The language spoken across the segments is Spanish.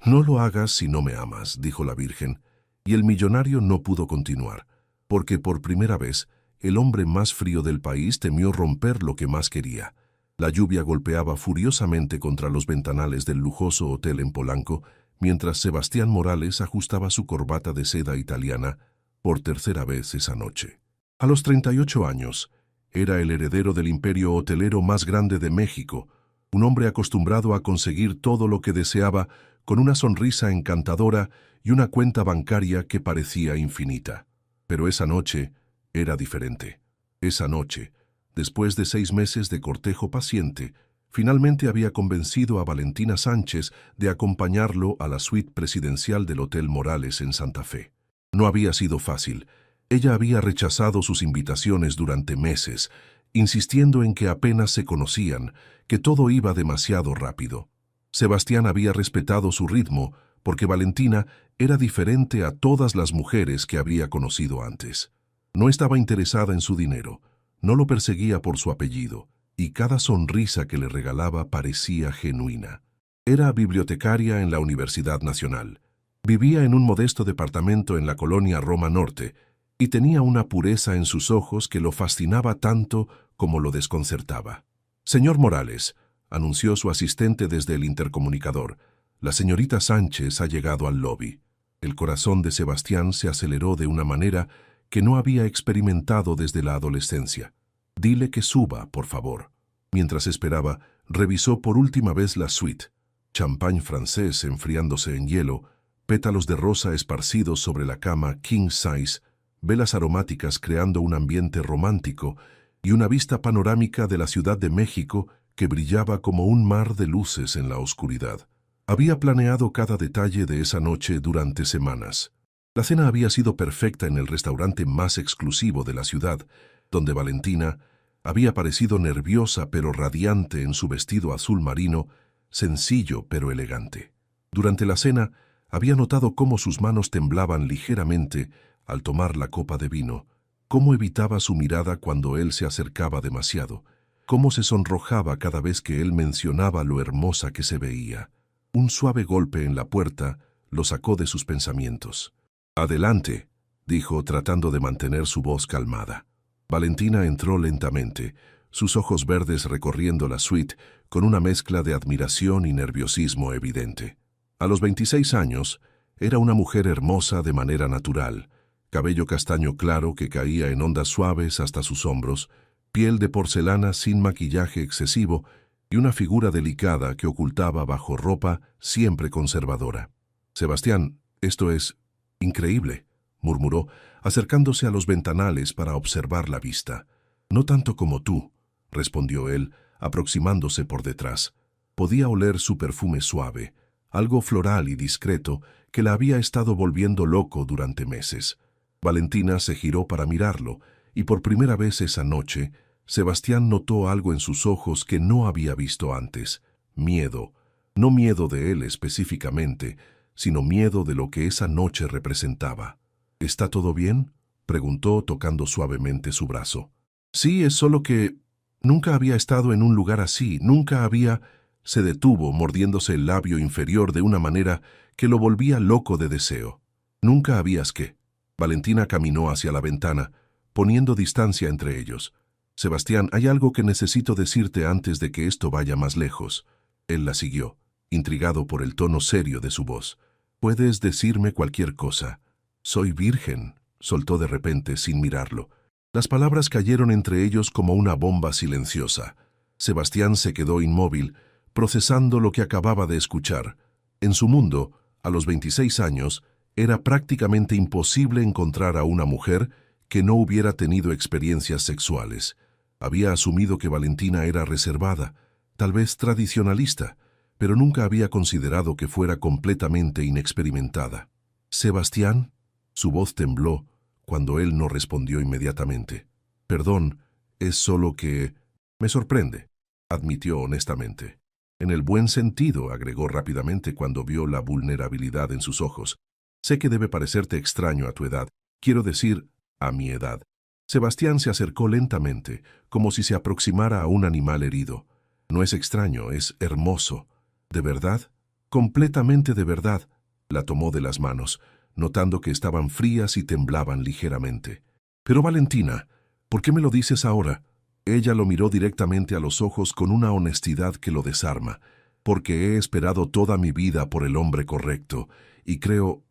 No lo hagas si no me amas, dijo la Virgen, y el millonario no pudo continuar, porque por primera vez el hombre más frío del país temió romper lo que más quería. La lluvia golpeaba furiosamente contra los ventanales del lujoso hotel en Polanco, mientras Sebastián Morales ajustaba su corbata de seda italiana por tercera vez esa noche. A los 38 años, era el heredero del imperio hotelero más grande de México, un hombre acostumbrado a conseguir todo lo que deseaba con una sonrisa encantadora y una cuenta bancaria que parecía infinita. Pero esa noche era diferente. Esa noche, después de 6 meses de cortejo paciente, finalmente había convencido a Valentina Sánchez de acompañarlo a la suite presidencial del Hotel Morales en Santa Fe. No había sido fácil. Ella había rechazado sus invitaciones durante meses, insistiendo en que apenas se conocían, que todo iba demasiado rápido. Sebastián había respetado su ritmo porque Valentina era diferente a todas las mujeres que habría conocido antes. No estaba interesada en su dinero, no lo perseguía por su apellido, y cada sonrisa que le regalaba parecía genuina. Era bibliotecaria en la Universidad Nacional. Vivía en un modesto departamento en la colonia Roma Norte, y tenía una pureza en sus ojos que lo fascinaba tanto como lo desconcertaba. «Señor Morales», anunció su asistente desde el intercomunicador, «la señorita Sánchez ha llegado al lobby». El corazón de Sebastián se aceleró de una manera que no había experimentado desde la adolescencia. «Dile que suba, por favor». Mientras esperaba, revisó por última vez la suite. Champán francés enfriándose en hielo, pétalos de rosa esparcidos sobre la cama king size, velas aromáticas creando un ambiente romántico y una vista panorámica de la Ciudad de México que brillaba como un mar de luces en la oscuridad. Había planeado cada detalle de esa noche durante semanas. La cena había sido perfecta en el restaurante más exclusivo de la ciudad, donde Valentina había parecido nerviosa pero radiante en su vestido azul marino, sencillo pero elegante. Durante la cena, había notado cómo sus manos temblaban ligeramente al tomar la copa de vino, cómo evitaba su mirada cuando él se acercaba demasiado, cómo se sonrojaba cada vez que él mencionaba lo hermosa que se veía. Un suave golpe en la puerta lo sacó de sus pensamientos. «Adelante», dijo tratando de mantener su voz calmada. Valentina entró lentamente, sus ojos verdes recorriendo la suite con una mezcla de admiración y nerviosismo evidente. A los 26 años, era una mujer hermosa de manera natural, cabello castaño claro que caía en ondas suaves hasta sus hombros, piel de porcelana sin maquillaje excesivo y una figura delicada que ocultaba bajo ropa siempre conservadora. «Sebastián, esto es increíble», murmuró, acercándose a los ventanales para observar la vista. «No tanto como tú», respondió él, aproximándose por detrás. Podía oler su perfume suave, algo floral y discreto que la había estado volviendo loco durante meses. Valentina se giró para mirarlo, y por primera vez esa noche, Sebastián notó algo en sus ojos que no había visto antes: miedo. No miedo de él específicamente, sino miedo de lo que esa noche representaba. «¿Está todo bien?», preguntó tocando suavemente su brazo. «Sí, es solo que nunca había estado en un lugar así, nunca había...» Se detuvo, mordiéndose el labio inferior de una manera que lo volvía loco de deseo. «¿Nunca habías qué?». Valentina caminó hacia la ventana, poniendo distancia entre ellos. «Sebastián, hay algo que necesito decirte antes de que esto vaya más lejos». Él la siguió, intrigado por el tono serio de su voz. «Puedes decirme cualquier cosa». «Soy virgen», soltó de repente sin mirarlo. Las palabras cayeron entre ellos como una bomba silenciosa. Sebastián se quedó inmóvil, procesando lo que acababa de escuchar. En su mundo, a los 26 años, era prácticamente imposible encontrar a una mujer que no hubiera tenido experiencias sexuales. Había asumido que Valentina era reservada, tal vez tradicionalista, pero nunca había considerado que fuera completamente inexperimentada. «¿Sebastián?». Su voz tembló cuando él no respondió inmediatamente. «Perdón, es solo que...». «Me sorprende», admitió honestamente. «En el buen sentido», agregó rápidamente cuando vio la vulnerabilidad en sus ojos. «Sé que debe parecerte extraño a tu edad, quiero decir, a mi edad». Sebastián se acercó lentamente, como si se aproximara a un animal herido. «No es extraño, es hermoso». «¿De verdad?». completamente de verdad. La tomó de las manos, notando que estaban frías y temblaban ligeramente. Pero Valentina, ¿por qué me lo dices ahora? Ella lo miró directamente a los ojos con una honestidad que lo desarma. Porque he esperado toda mi vida por el hombre correcto, y creo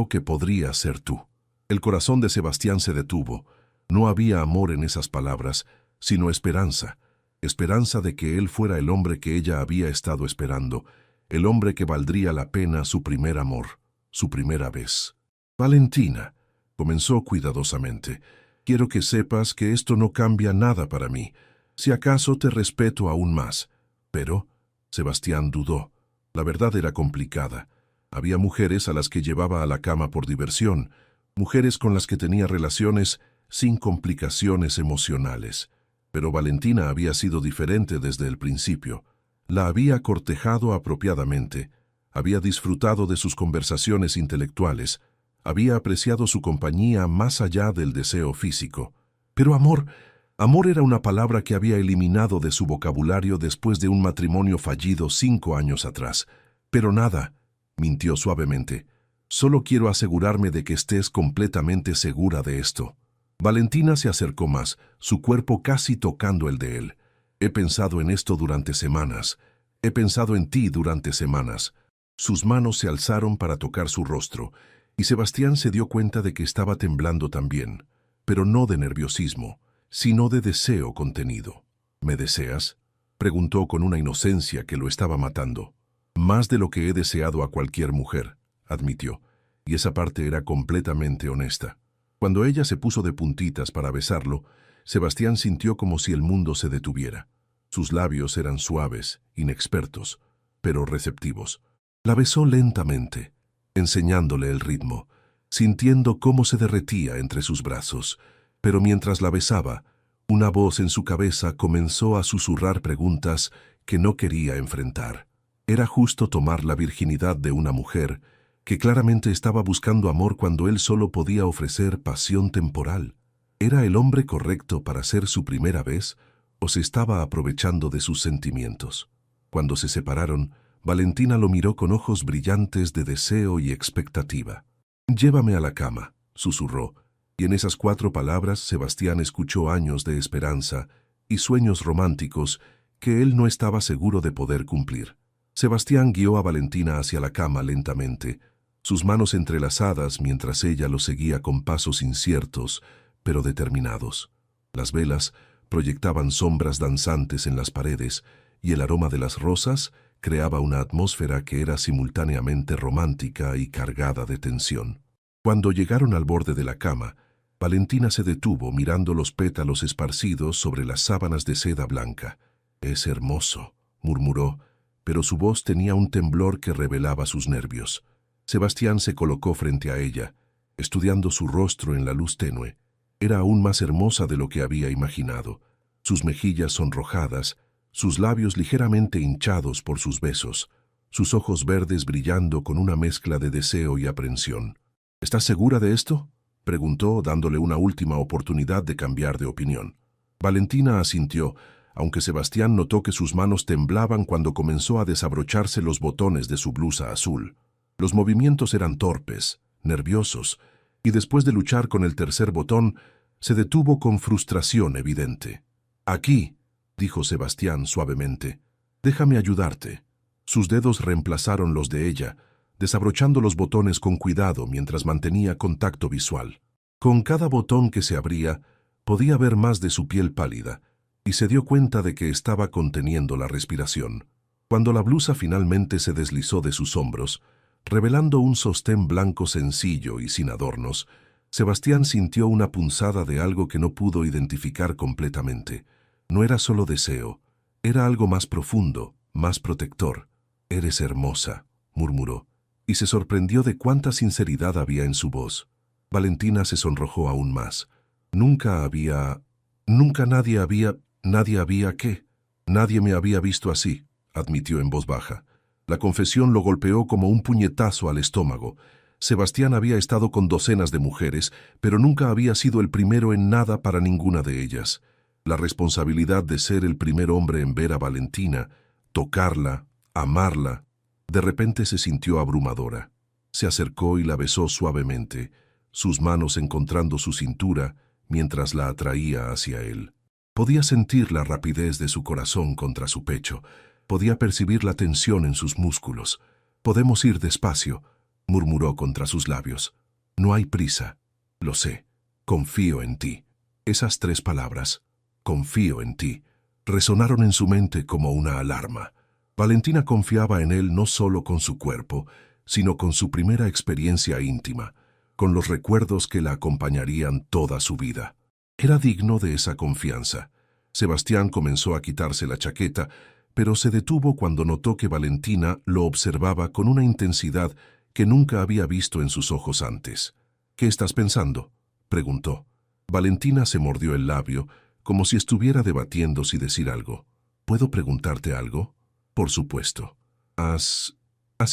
que podría ser tú. El corazón de Sebastián se detuvo. No había amor en esas palabras, sino esperanza. Esperanza de que él fuera el hombre que ella había estado esperando, el hombre que valdría la pena su primer amor, su primera vez. Valentina, comenzó cuidadosamente, quiero que sepas que esto no cambia nada para mí. Si acaso te respeto aún más. Pero Sebastián dudó. La verdad era complicada. Había mujeres a las que llevaba a la cama por diversión, mujeres con las que tenía relaciones sin complicaciones emocionales. Pero Valentina había sido diferente desde el principio. La había cortejado apropiadamente, había disfrutado de sus conversaciones intelectuales, había apreciado su compañía más allá del deseo físico. Pero amor era una palabra que había eliminado de su vocabulario después de un matrimonio fallido 5 años atrás. Pero nada, mintió suavemente. Solo quiero asegurarme de que estés completamente segura de esto. Valentina se acercó más, su cuerpo casi tocando el de él. He pensado en esto durante semanas. He pensado en ti durante semanas. Sus manos se alzaron para tocar su rostro, y Sebastián se dio cuenta de que estaba temblando también, pero no de nerviosismo, sino de deseo contenido. ¿Me deseas?, preguntó con una inocencia que lo estaba matando. Más de lo que he deseado a cualquier mujer, admitió, y esa parte era completamente honesta. Cuando ella se puso de puntitas para besarlo, Sebastián sintió como si el mundo se detuviera. Sus labios eran suaves, inexpertos, pero receptivos. La besó lentamente, enseñándole el ritmo, sintiendo cómo se derretía entre sus brazos. Pero mientras la besaba, una voz en su cabeza comenzó a susurrar preguntas que no quería enfrentar. Era justo tomar la virginidad de una mujer que claramente estaba buscando amor cuando él solo podía ofrecer pasión temporal. ¿Era el hombre correcto para ser su primera vez o se estaba aprovechando de sus sentimientos? Cuando se separaron, Valentina lo miró con ojos brillantes de deseo y expectativa. «Llévame a la cama», susurró, y en esas 4 palabras Sebastián escuchó años de esperanza y sueños románticos que él no estaba seguro de poder cumplir. Sebastián guió a Valentina hacia la cama lentamente, sus manos entrelazadas mientras ella lo seguía con pasos inciertos, pero determinados. Las velas proyectaban sombras danzantes en las paredes, y el aroma de las rosas creaba una atmósfera que era simultáneamente romántica y cargada de tensión. Cuando llegaron al borde de la cama, Valentina se detuvo mirando los pétalos esparcidos sobre las sábanas de seda blanca. «Es hermoso», murmuró, pero su voz tenía un temblor que revelaba sus nervios. Sebastián se colocó frente a ella, estudiando su rostro en la luz tenue. Era aún más hermosa de lo que había imaginado. Sus mejillas sonrojadas, sus labios ligeramente hinchados por sus besos, sus ojos verdes brillando con una mezcla de deseo y aprensión. «¿Estás segura de esto?», preguntó, dándole una última oportunidad de cambiar de opinión. Valentina asintió, aunque Sebastián notó que sus manos temblaban cuando comenzó a desabrocharse los botones de su blusa azul. Los movimientos eran torpes, nerviosos, y después de luchar con el tercer botón, se detuvo con frustración evidente. «Aquí», dijo Sebastián suavemente, «déjame ayudarte». Sus dedos reemplazaron los de ella, desabrochando los botones con cuidado mientras mantenía contacto visual. Con cada botón que se abría, podía ver más de su piel pálida, y se dio cuenta de que estaba conteniendo la respiración. Cuando la blusa finalmente se deslizó de sus hombros, revelando un sostén blanco sencillo y sin adornos, Sebastián sintió una punzada de algo que no pudo identificar completamente. No era solo deseo, era algo más profundo, más protector. «Eres hermosa», murmuró, y se sorprendió de cuánta sinceridad había en su voz. Valentina se sonrojó aún más. Nadie me había visto así», admitió en voz baja. La confesión lo golpeó como un puñetazo al estómago. Sebastián había estado con docenas de mujeres, pero nunca había sido el primero en nada para ninguna de ellas. La responsabilidad de ser el primer hombre en ver a Valentina, tocarla, amarla, De repente se sintió abrumadora. Se acercó y la besó suavemente, sus manos encontrando su cintura mientras la atraía hacia él. Podía sentir la rapidez de su corazón contra su pecho, podía percibir la tensión en sus músculos. «Podemos ir despacio», murmuró contra sus labios. «No hay prisa. Lo sé. Confío en ti». Esas 3 palabras, confío en ti, resonaron en su mente como una alarma. Valentina confiaba en él no solo con su cuerpo, sino con su primera experiencia íntima, con los recuerdos que la acompañarían toda su vida. Era digno de esa confianza. Sebastián comenzó a quitarse la chaqueta, pero se detuvo cuando notó que Valentina lo observaba con una intensidad que nunca había visto en sus ojos antes. «¿Qué estás pensando?», preguntó. Valentina se mordió el labio, como si estuviera debatiendo si decir algo. «¿Puedo preguntarte algo?». «Por supuesto». ¿Has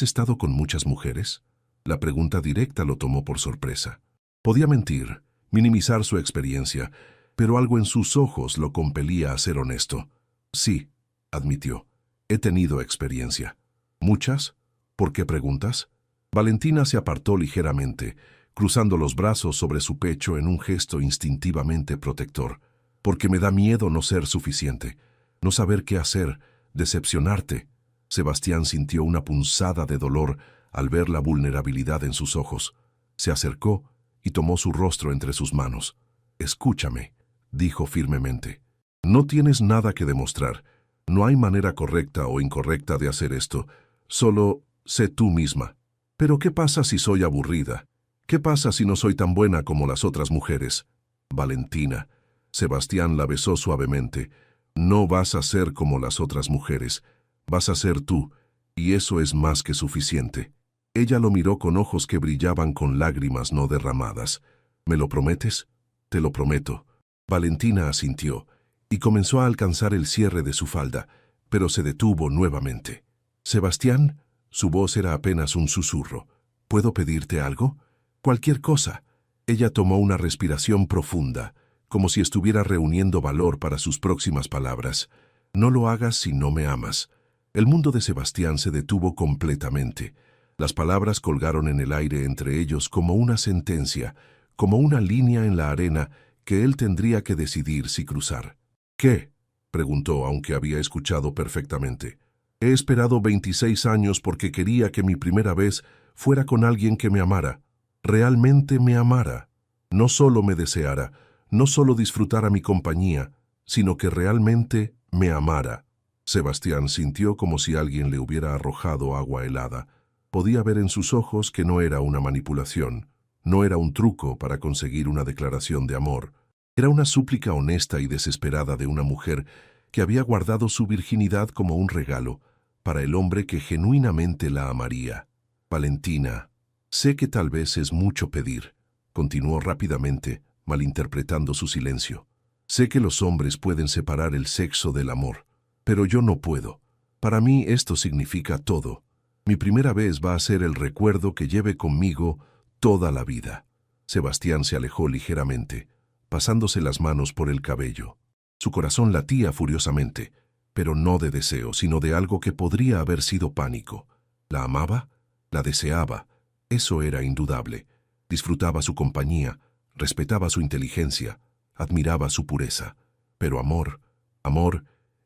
estado con muchas mujeres?». La pregunta directa lo tomó por sorpresa. Podía mentir, minimizar su experiencia, pero algo en sus ojos lo compelía a ser honesto. «Sí», admitió. «He tenido experiencia». «¿Muchas? ¿Por qué preguntas?». Valentina se apartó ligeramente, cruzando los brazos sobre su pecho en un gesto instintivamente protector. «Porque me da miedo no ser suficiente, no saber qué hacer, decepcionarte». Sebastián sintió una punzada de dolor al ver la vulnerabilidad en sus ojos. Se acercó y tomó su rostro entre sus manos. «Escúchame», dijo firmemente. «No tienes nada que demostrar. No hay manera correcta o incorrecta de hacer esto. Solo sé tú misma». «¿Pero qué pasa si soy aburrida? ¿Qué pasa si no soy tan buena como las otras mujeres?». «Valentina». Sebastián la besó suavemente. «No vas a ser como las otras mujeres. Vas a ser tú, y eso es más que suficiente». Ella lo miró con ojos que brillaban con lágrimas no derramadas. «¿Me lo prometes?». «Te lo prometo». Valentina asintió, y comenzó a alcanzar el cierre de su falda, pero se detuvo nuevamente. «Sebastián», su voz era apenas un susurro. «¿Puedo pedirte algo?». «Cualquier cosa». Ella tomó una respiración profunda, como si estuviera reuniendo valor para sus próximas palabras. «No lo hagas si no me amas». El mundo de Sebastián se detuvo completamente. Las palabras colgaron en el aire entre ellos como una sentencia, como una línea en la arena que él tendría que decidir si cruzar. «¿Qué?», preguntó, aunque había escuchado perfectamente. «He esperado 26 años porque quería que mi primera vez fuera con alguien que me amara, realmente me amara. No solo me deseara, no solo disfrutara mi compañía, sino que realmente me amara». Sebastián sintió como si alguien le hubiera arrojado agua helada. Podía ver en sus ojos que no era una manipulación, no era un truco para conseguir una declaración de amor. Era una súplica honesta y desesperada de una mujer que había guardado su virginidad como un regalo para el hombre que genuinamente la amaría. «Valentina, sé que tal vez es mucho pedir», continuó rápidamente, malinterpretando su silencio. «Sé que los hombres pueden separar el sexo del amor, pero yo no puedo. Para mí esto significa todo. Mi primera vez va a ser el recuerdo que lleve conmigo toda la vida». Sebastián se alejó ligeramente, pasándose las manos por el cabello. Su corazón latía furiosamente, pero no de deseo, sino de algo que podría haber sido pánico. ¿La amaba? La deseaba. Eso era indudable. Disfrutaba su compañía, respetaba su inteligencia, admiraba su pureza. Pero amor,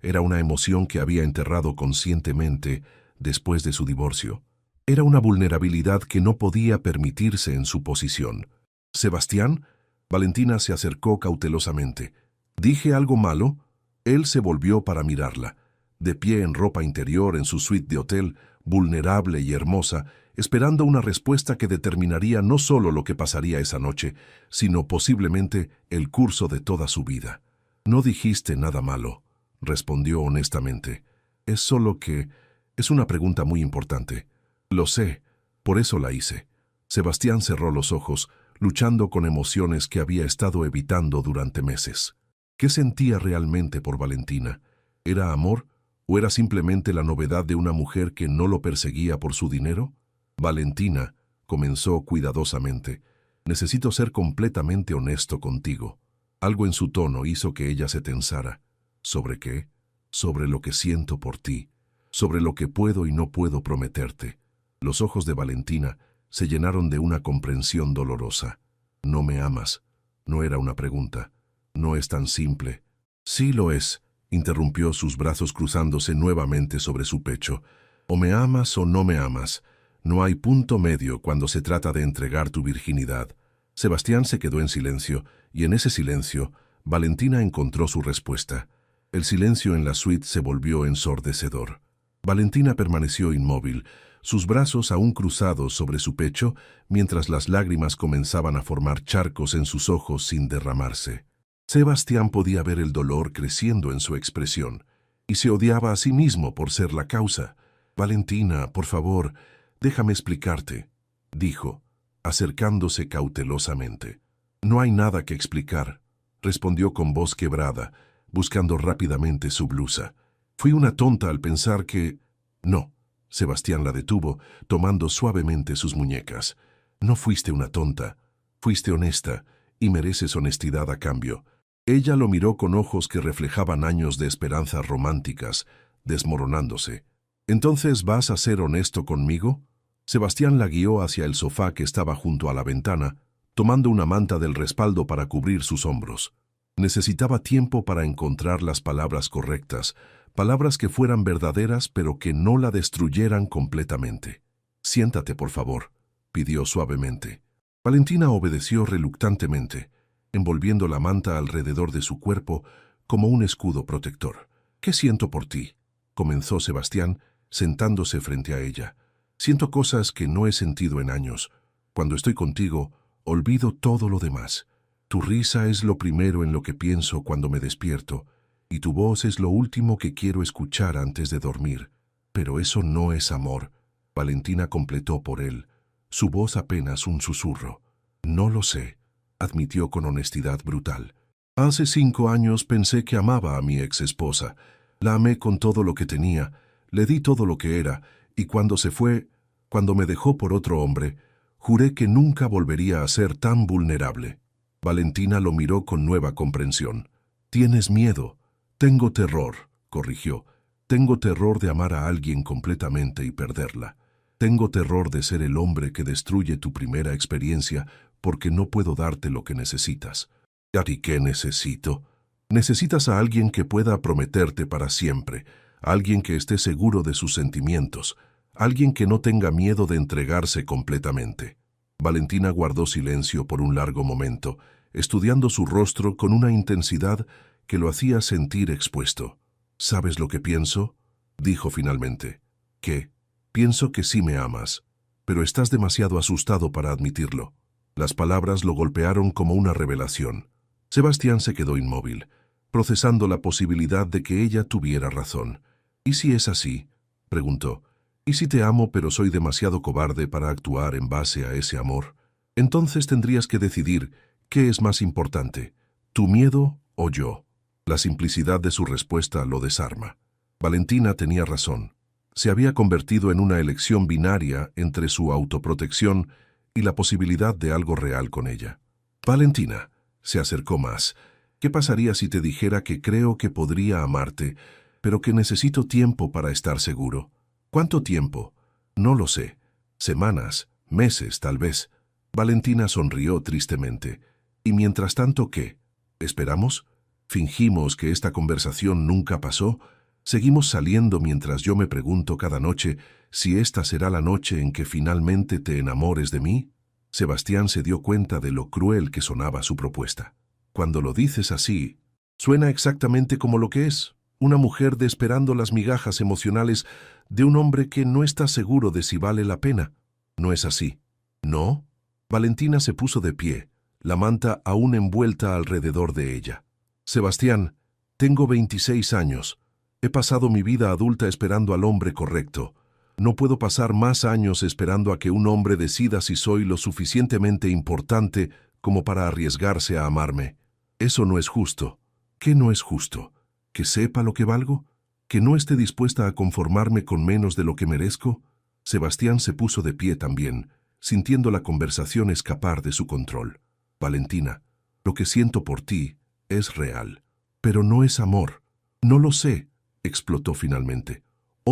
era una emoción que había enterrado conscientemente después de su divorcio. Era una vulnerabilidad que no podía permitirse en su posición. «¿Sebastián?». Valentina se acercó cautelosamente. «¿Dije algo malo?». Él se volvió para mirarla. De pie en ropa interior en su suite de hotel, vulnerable y hermosa, esperando una respuesta que determinaría no solo lo que pasaría esa noche, sino posiblemente el curso de toda su vida. «No dijiste nada malo», respondió honestamente. «Es solo que es una pregunta muy importante». «Lo sé, por eso la hice». Sebastián cerró los ojos, luchando con emociones que había estado evitando durante meses. ¿Qué sentía realmente por Valentina? ¿Era amor o era simplemente la novedad de una mujer que no lo perseguía por su dinero? «Valentina», comenzó cuidadosamente, «necesito ser completamente honesto contigo». Algo en su tono hizo que ella se tensara. «¿Sobre qué?». «Sobre lo que siento por ti». sobre lo que puedo y no puedo prometerte. Los ojos de Valentina se llenaron de una comprensión dolorosa. ¿No me amas? No era una pregunta. No es tan simple. Sí lo es, interrumpió, sus brazos cruzándose nuevamente sobre su pecho. O me amas o no me amas. No hay punto medio cuando se trata de entregar tu virginidad. Sebastián se quedó en silencio, y en ese silencio, Valentina encontró su respuesta. El silencio en la suite se volvió ensordecedor. Valentina permaneció inmóvil, sus brazos aún cruzados sobre su pecho, mientras las lágrimas comenzaban a formar charcos en sus ojos sin derramarse. Sebastián podía ver el dolor creciendo en su expresión, y se odiaba a sí mismo por ser la causa. «Valentina, por favor, déjame explicarte», dijo, acercándose cautelosamente. «No hay nada que explicar», respondió con voz quebrada, buscando rápidamente su blusa. «Fui una tonta al pensar que...» «No», Sebastián la detuvo, tomando suavemente sus muñecas. «No fuiste una tonta, fuiste honesta, y mereces honestidad a cambio». Ella lo miró con ojos que reflejaban años de esperanzas románticas, desmoronándose. «¿Entonces vas a ser honesto conmigo?» Sebastián la guió hacia el sofá que estaba junto a la ventana, tomando una manta del respaldo para cubrir sus hombros. Necesitaba tiempo para encontrar las palabras correctas, palabras que fueran verdaderas pero que no la destruyeran completamente. «Siéntate, por favor», pidió suavemente. Valentina obedeció reluctantemente, envolviendo la manta alrededor de su cuerpo como un escudo protector. «¿Qué siento por ti?», comenzó Sebastián, sentándose frente a ella. «Siento cosas que no he sentido en años. Cuando estoy contigo, olvido todo lo demás. Tu risa es lo primero en lo que pienso cuando me despierto, y tu voz es lo último que quiero escuchar antes de dormir. Pero eso no es amor», Valentina completó por él, su voz apenas un susurro. «No lo sé», admitió con honestidad brutal. «Hace 5 años pensé que amaba a mi ex esposa. La amé con todo lo que tenía, le di todo lo que era, y cuando se fue, cuando me dejó por otro hombre, juré que nunca volvería a ser tan vulnerable». Valentina lo miró con nueva comprensión. «Tienes miedo». «Tengo terror», corrigió. «Tengo terror de amar a alguien completamente y perderla. Tengo terror de ser el hombre que destruye tu primera experiencia porque no puedo darte lo que necesitas». «¿A ti qué necesito?» «Necesitas a alguien que pueda prometerte para siempre, alguien que esté seguro de sus sentimientos, alguien que no tenga miedo de entregarse completamente». Valentina guardó silencio por un largo momento, estudiando su rostro con una intensidad que lo hacía sentir expuesto. «¿Sabes lo que pienso?», dijo finalmente. «¿Qué?» «Pienso que sí me amas, pero estás demasiado asustado para admitirlo». Las palabras lo golpearon como una revelación. Sebastián se quedó inmóvil, procesando la posibilidad de que ella tuviera razón. «¿Y si es así?», preguntó. «¿Y si te amo pero soy demasiado cobarde para actuar en base a ese amor? Entonces tendrías que decidir qué es más importante, tu miedo o yo». La simplicidad de su respuesta lo desarma. Valentina tenía razón. Se había convertido en una elección binaria entre su autoprotección y la posibilidad de algo real con ella. «Valentina», se acercó más, «¿qué pasaría si te dijera que creo que podría amarte, pero que necesito tiempo para estar seguro?» «¿Cuánto tiempo?» «No lo sé. Semanas, meses, tal vez». Valentina sonrió tristemente. «¿Y mientras tanto qué? ¿Esperamos? ¿Fingimos que esta conversación nunca pasó? ¿Seguimos saliendo mientras yo me pregunto cada noche si esta será la noche en que finalmente te enamores de mí?» Sebastián se dio cuenta de lo cruel que sonaba su propuesta. «Cuando lo dices así, suena exactamente como lo que es, una mujer desesperando las migajas emocionales de un hombre que no está seguro de si vale la pena. ¿No es así?». «¿No?». Valentina se puso de pie, la manta aún envuelta alrededor de ella. «Sebastián, tengo 26 años. He pasado mi vida adulta esperando al hombre correcto. No puedo pasar más años esperando a que un hombre decida si soy lo suficientemente importante como para arriesgarse a amarme. Eso no es justo». «¿Qué no es justo? ¿Que sepa lo que valgo? ¿Que no esté dispuesta a conformarme con menos de lo que merezco?». Sebastián se puso de pie también, sintiendo la conversación escapar de su control. «Valentina, lo que siento por ti es real, pero no es amor». «No lo sé», explotó finalmente.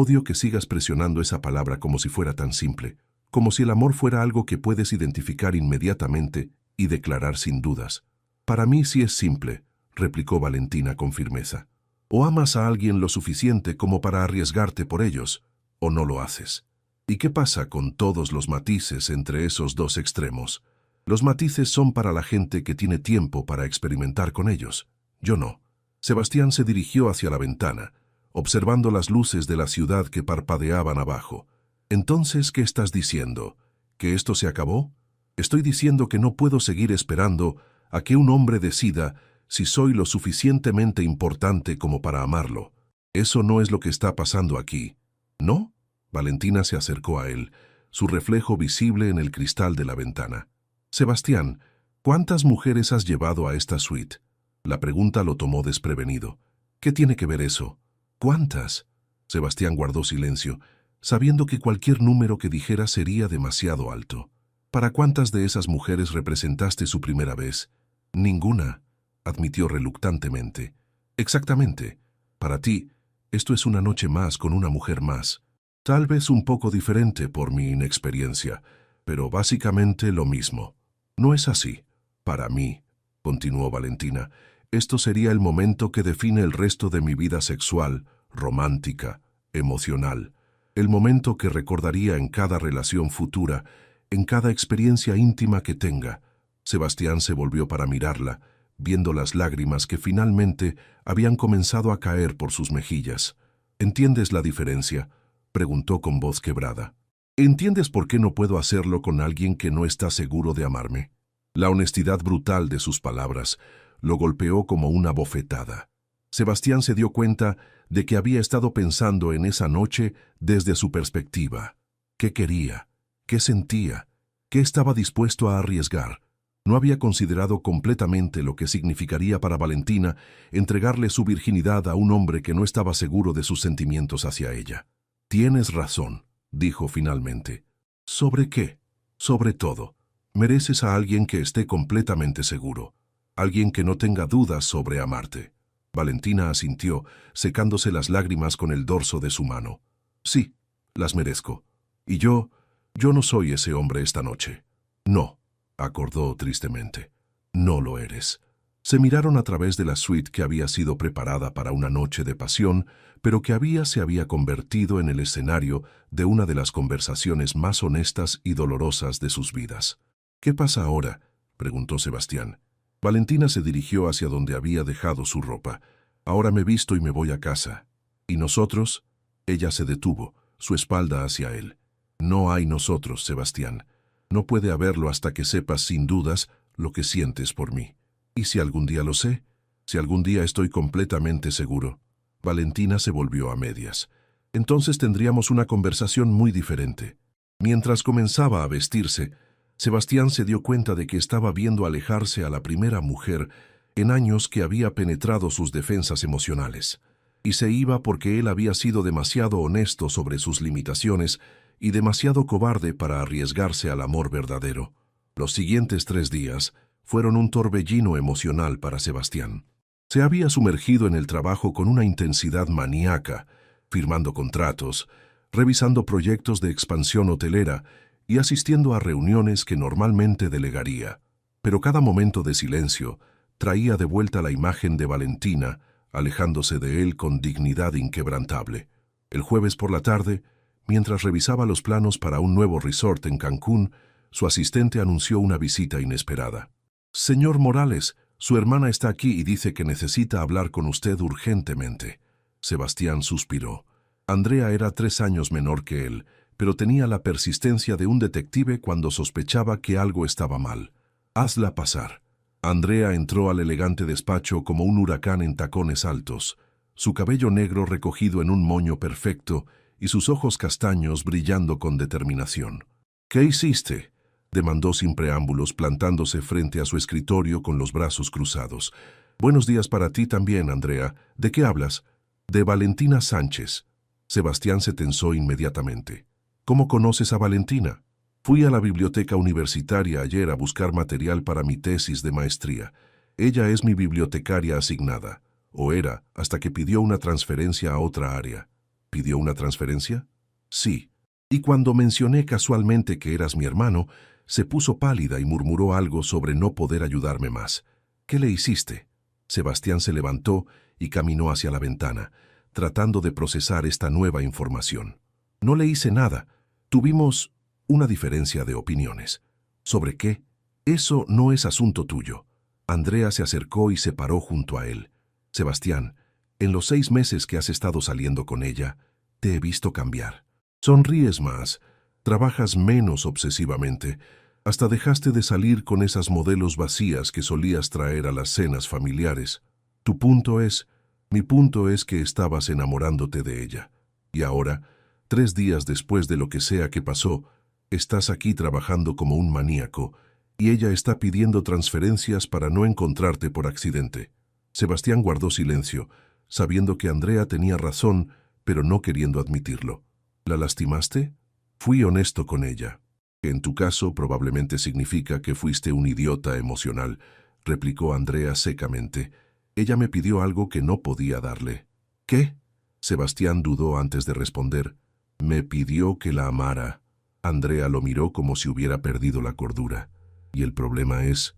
Odio que sigas presionando esa palabra como si fuera tan simple, como si el amor fuera algo que puedes identificar inmediatamente y declarar sin dudas. Para mí sí es simple, replicó Valentina con firmeza. O amas a alguien lo suficiente como para arriesgarte por ellos, o no lo haces. ¿Y qué pasa con todos los matices entre esos dos extremos? Los matices son para la gente que tiene tiempo para experimentar con ellos. Yo no. Sebastián se dirigió hacia la ventana, observando las luces de la ciudad que parpadeaban abajo. Entonces, ¿qué estás diciendo? ¿Que esto se acabó? Estoy diciendo que no puedo seguir esperando a que un hombre decida si soy lo suficientemente importante como para amarlo. Eso no es lo que está pasando aquí. ¿No? Valentina se acercó a él, su reflejo visible en el cristal de la ventana. Sebastián, ¿cuántas mujeres has llevado a esta suite? La pregunta lo tomó desprevenido. ¿Qué tiene que ver eso? ¿Cuántas? Sebastián guardó silencio, sabiendo que cualquier número que dijera sería demasiado alto. ¿Para cuántas de esas mujeres representaste su primera vez? Ninguna, admitió reluctantemente. Exactamente. Para ti, esto es una noche más con una mujer más. Tal vez un poco diferente por mi inexperiencia, pero básicamente lo mismo. No es así. Para mí, continuó Valentina, esto sería el momento que define el resto de mi vida sexual, romántica, emocional. El momento que recordaría en cada relación futura, en cada experiencia íntima que tenga. Sebastián se volvió para mirarla, viendo las lágrimas que finalmente habían comenzado a caer por sus mejillas. ¿Entiendes la diferencia?, preguntó con voz quebrada. ¿Entiendes por qué no puedo hacerlo con alguien que no está seguro de amarme? La honestidad brutal de sus palabras lo golpeó como una bofetada. Sebastián se dio cuenta de que había estado pensando en esa noche desde su perspectiva. ¿Qué quería? ¿Qué sentía? ¿Qué estaba dispuesto a arriesgar? No había considerado completamente lo que significaría para Valentina entregarle su virginidad a un hombre que no estaba seguro de sus sentimientos hacia ella. Tienes razón, dijo finalmente. ¿Sobre qué? Sobre todo. Mereces a alguien que esté completamente seguro, alguien que no tenga dudas sobre amarte. Valentina asintió, secándose las lágrimas con el dorso de su mano. Sí, las merezco. Y yo no soy ese hombre esta noche. No, acordó tristemente. No lo eres. Se miraron a través de la suite que había sido preparada para una noche de pasión, pero que se había convertido en el escenario de una de las conversaciones más honestas y dolorosas de sus vidas. ¿Qué pasa ahora?, preguntó Sebastián. Valentina se dirigió hacia donde había dejado su ropa. Ahora me visto y me voy a casa. ¿Y nosotros? Ella se detuvo, su espalda hacia él. No hay nosotros, Sebastián. No puede haberlo hasta que sepas sin dudas lo que sientes por mí. ¿Y si algún día lo sé? Si algún día estoy completamente seguro. Valentina se volvió a medias. Entonces tendríamos una conversación muy diferente. Mientras comenzaba a vestirse, Sebastián se dio cuenta de que estaba viendo alejarse a la primera mujer en años que había penetrado sus defensas emocionales. Y se iba porque él había sido demasiado honesto sobre sus limitaciones y demasiado cobarde para arriesgarse al amor verdadero. Los siguientes 3 días fueron un torbellino emocional para Sebastián. Se había sumergido en el trabajo con una intensidad maníaca, firmando contratos, revisando proyectos de expansión hotelera y asistiendo a reuniones que normalmente delegaría. Pero cada momento de silencio traía de vuelta la imagen de Valentina, alejándose de él con dignidad inquebrantable. El jueves por la tarde, mientras revisaba los planos para un nuevo resort en Cancún, su asistente anunció una visita inesperada. «Señor Morales, su hermana está aquí y dice que necesita hablar con usted urgentemente». Sebastián suspiró. Andrea era 3 años menor que él, pero tenía la persistencia de un detective cuando sospechaba que algo estaba mal. «Hazla pasar». Andrea entró al elegante despacho como un huracán en tacones altos, su cabello negro recogido en un moño perfecto y sus ojos castaños brillando con determinación. «¿Qué hiciste?», demandó sin preámbulos, plantándose frente a su escritorio con los brazos cruzados. «Buenos días para ti también, Andrea. ¿De qué hablas?» «De Valentina Sánchez». Sebastián se tensó inmediatamente. «¿Cómo conoces a Valentina?» «Fui a la biblioteca universitaria ayer a buscar material para mi tesis de maestría. Ella es mi bibliotecaria asignada, o era, hasta que pidió una transferencia a otra área». ¿Pidió una transferencia? Sí. Y cuando mencioné casualmente que eras mi hermano, se puso pálida y murmuró algo sobre no poder ayudarme más. ¿Qué le hiciste? Sebastián se levantó y caminó hacia la ventana, tratando de procesar esta nueva información. No le hice nada. Tuvimos una diferencia de opiniones. ¿Sobre qué? Eso no es asunto tuyo. Andrea se acercó y se paró junto a él. Sebastián, en los 6 meses que has estado saliendo con ella, te he visto cambiar. Sonríes más, trabajas menos obsesivamente, hasta dejaste de salir con esas modelos vacías que solías traer a las cenas familiares. Mi punto es que estabas enamorándote de ella. Y ahora, 3 días después de lo que sea que pasó, estás aquí trabajando como un maníaco, y ella está pidiendo transferencias para no encontrarte por accidente. Sebastián guardó silencio, sabiendo que Andrea tenía razón, pero no queriendo admitirlo. ¿La lastimaste? Fui honesto con ella. En tu caso probablemente significa que fuiste un idiota emocional, replicó Andrea secamente. Ella me pidió algo que no podía darle. ¿Qué? Sebastián dudó antes de responder. Me pidió que la amara. Andrea lo miró como si hubiera perdido la cordura. Y el problema es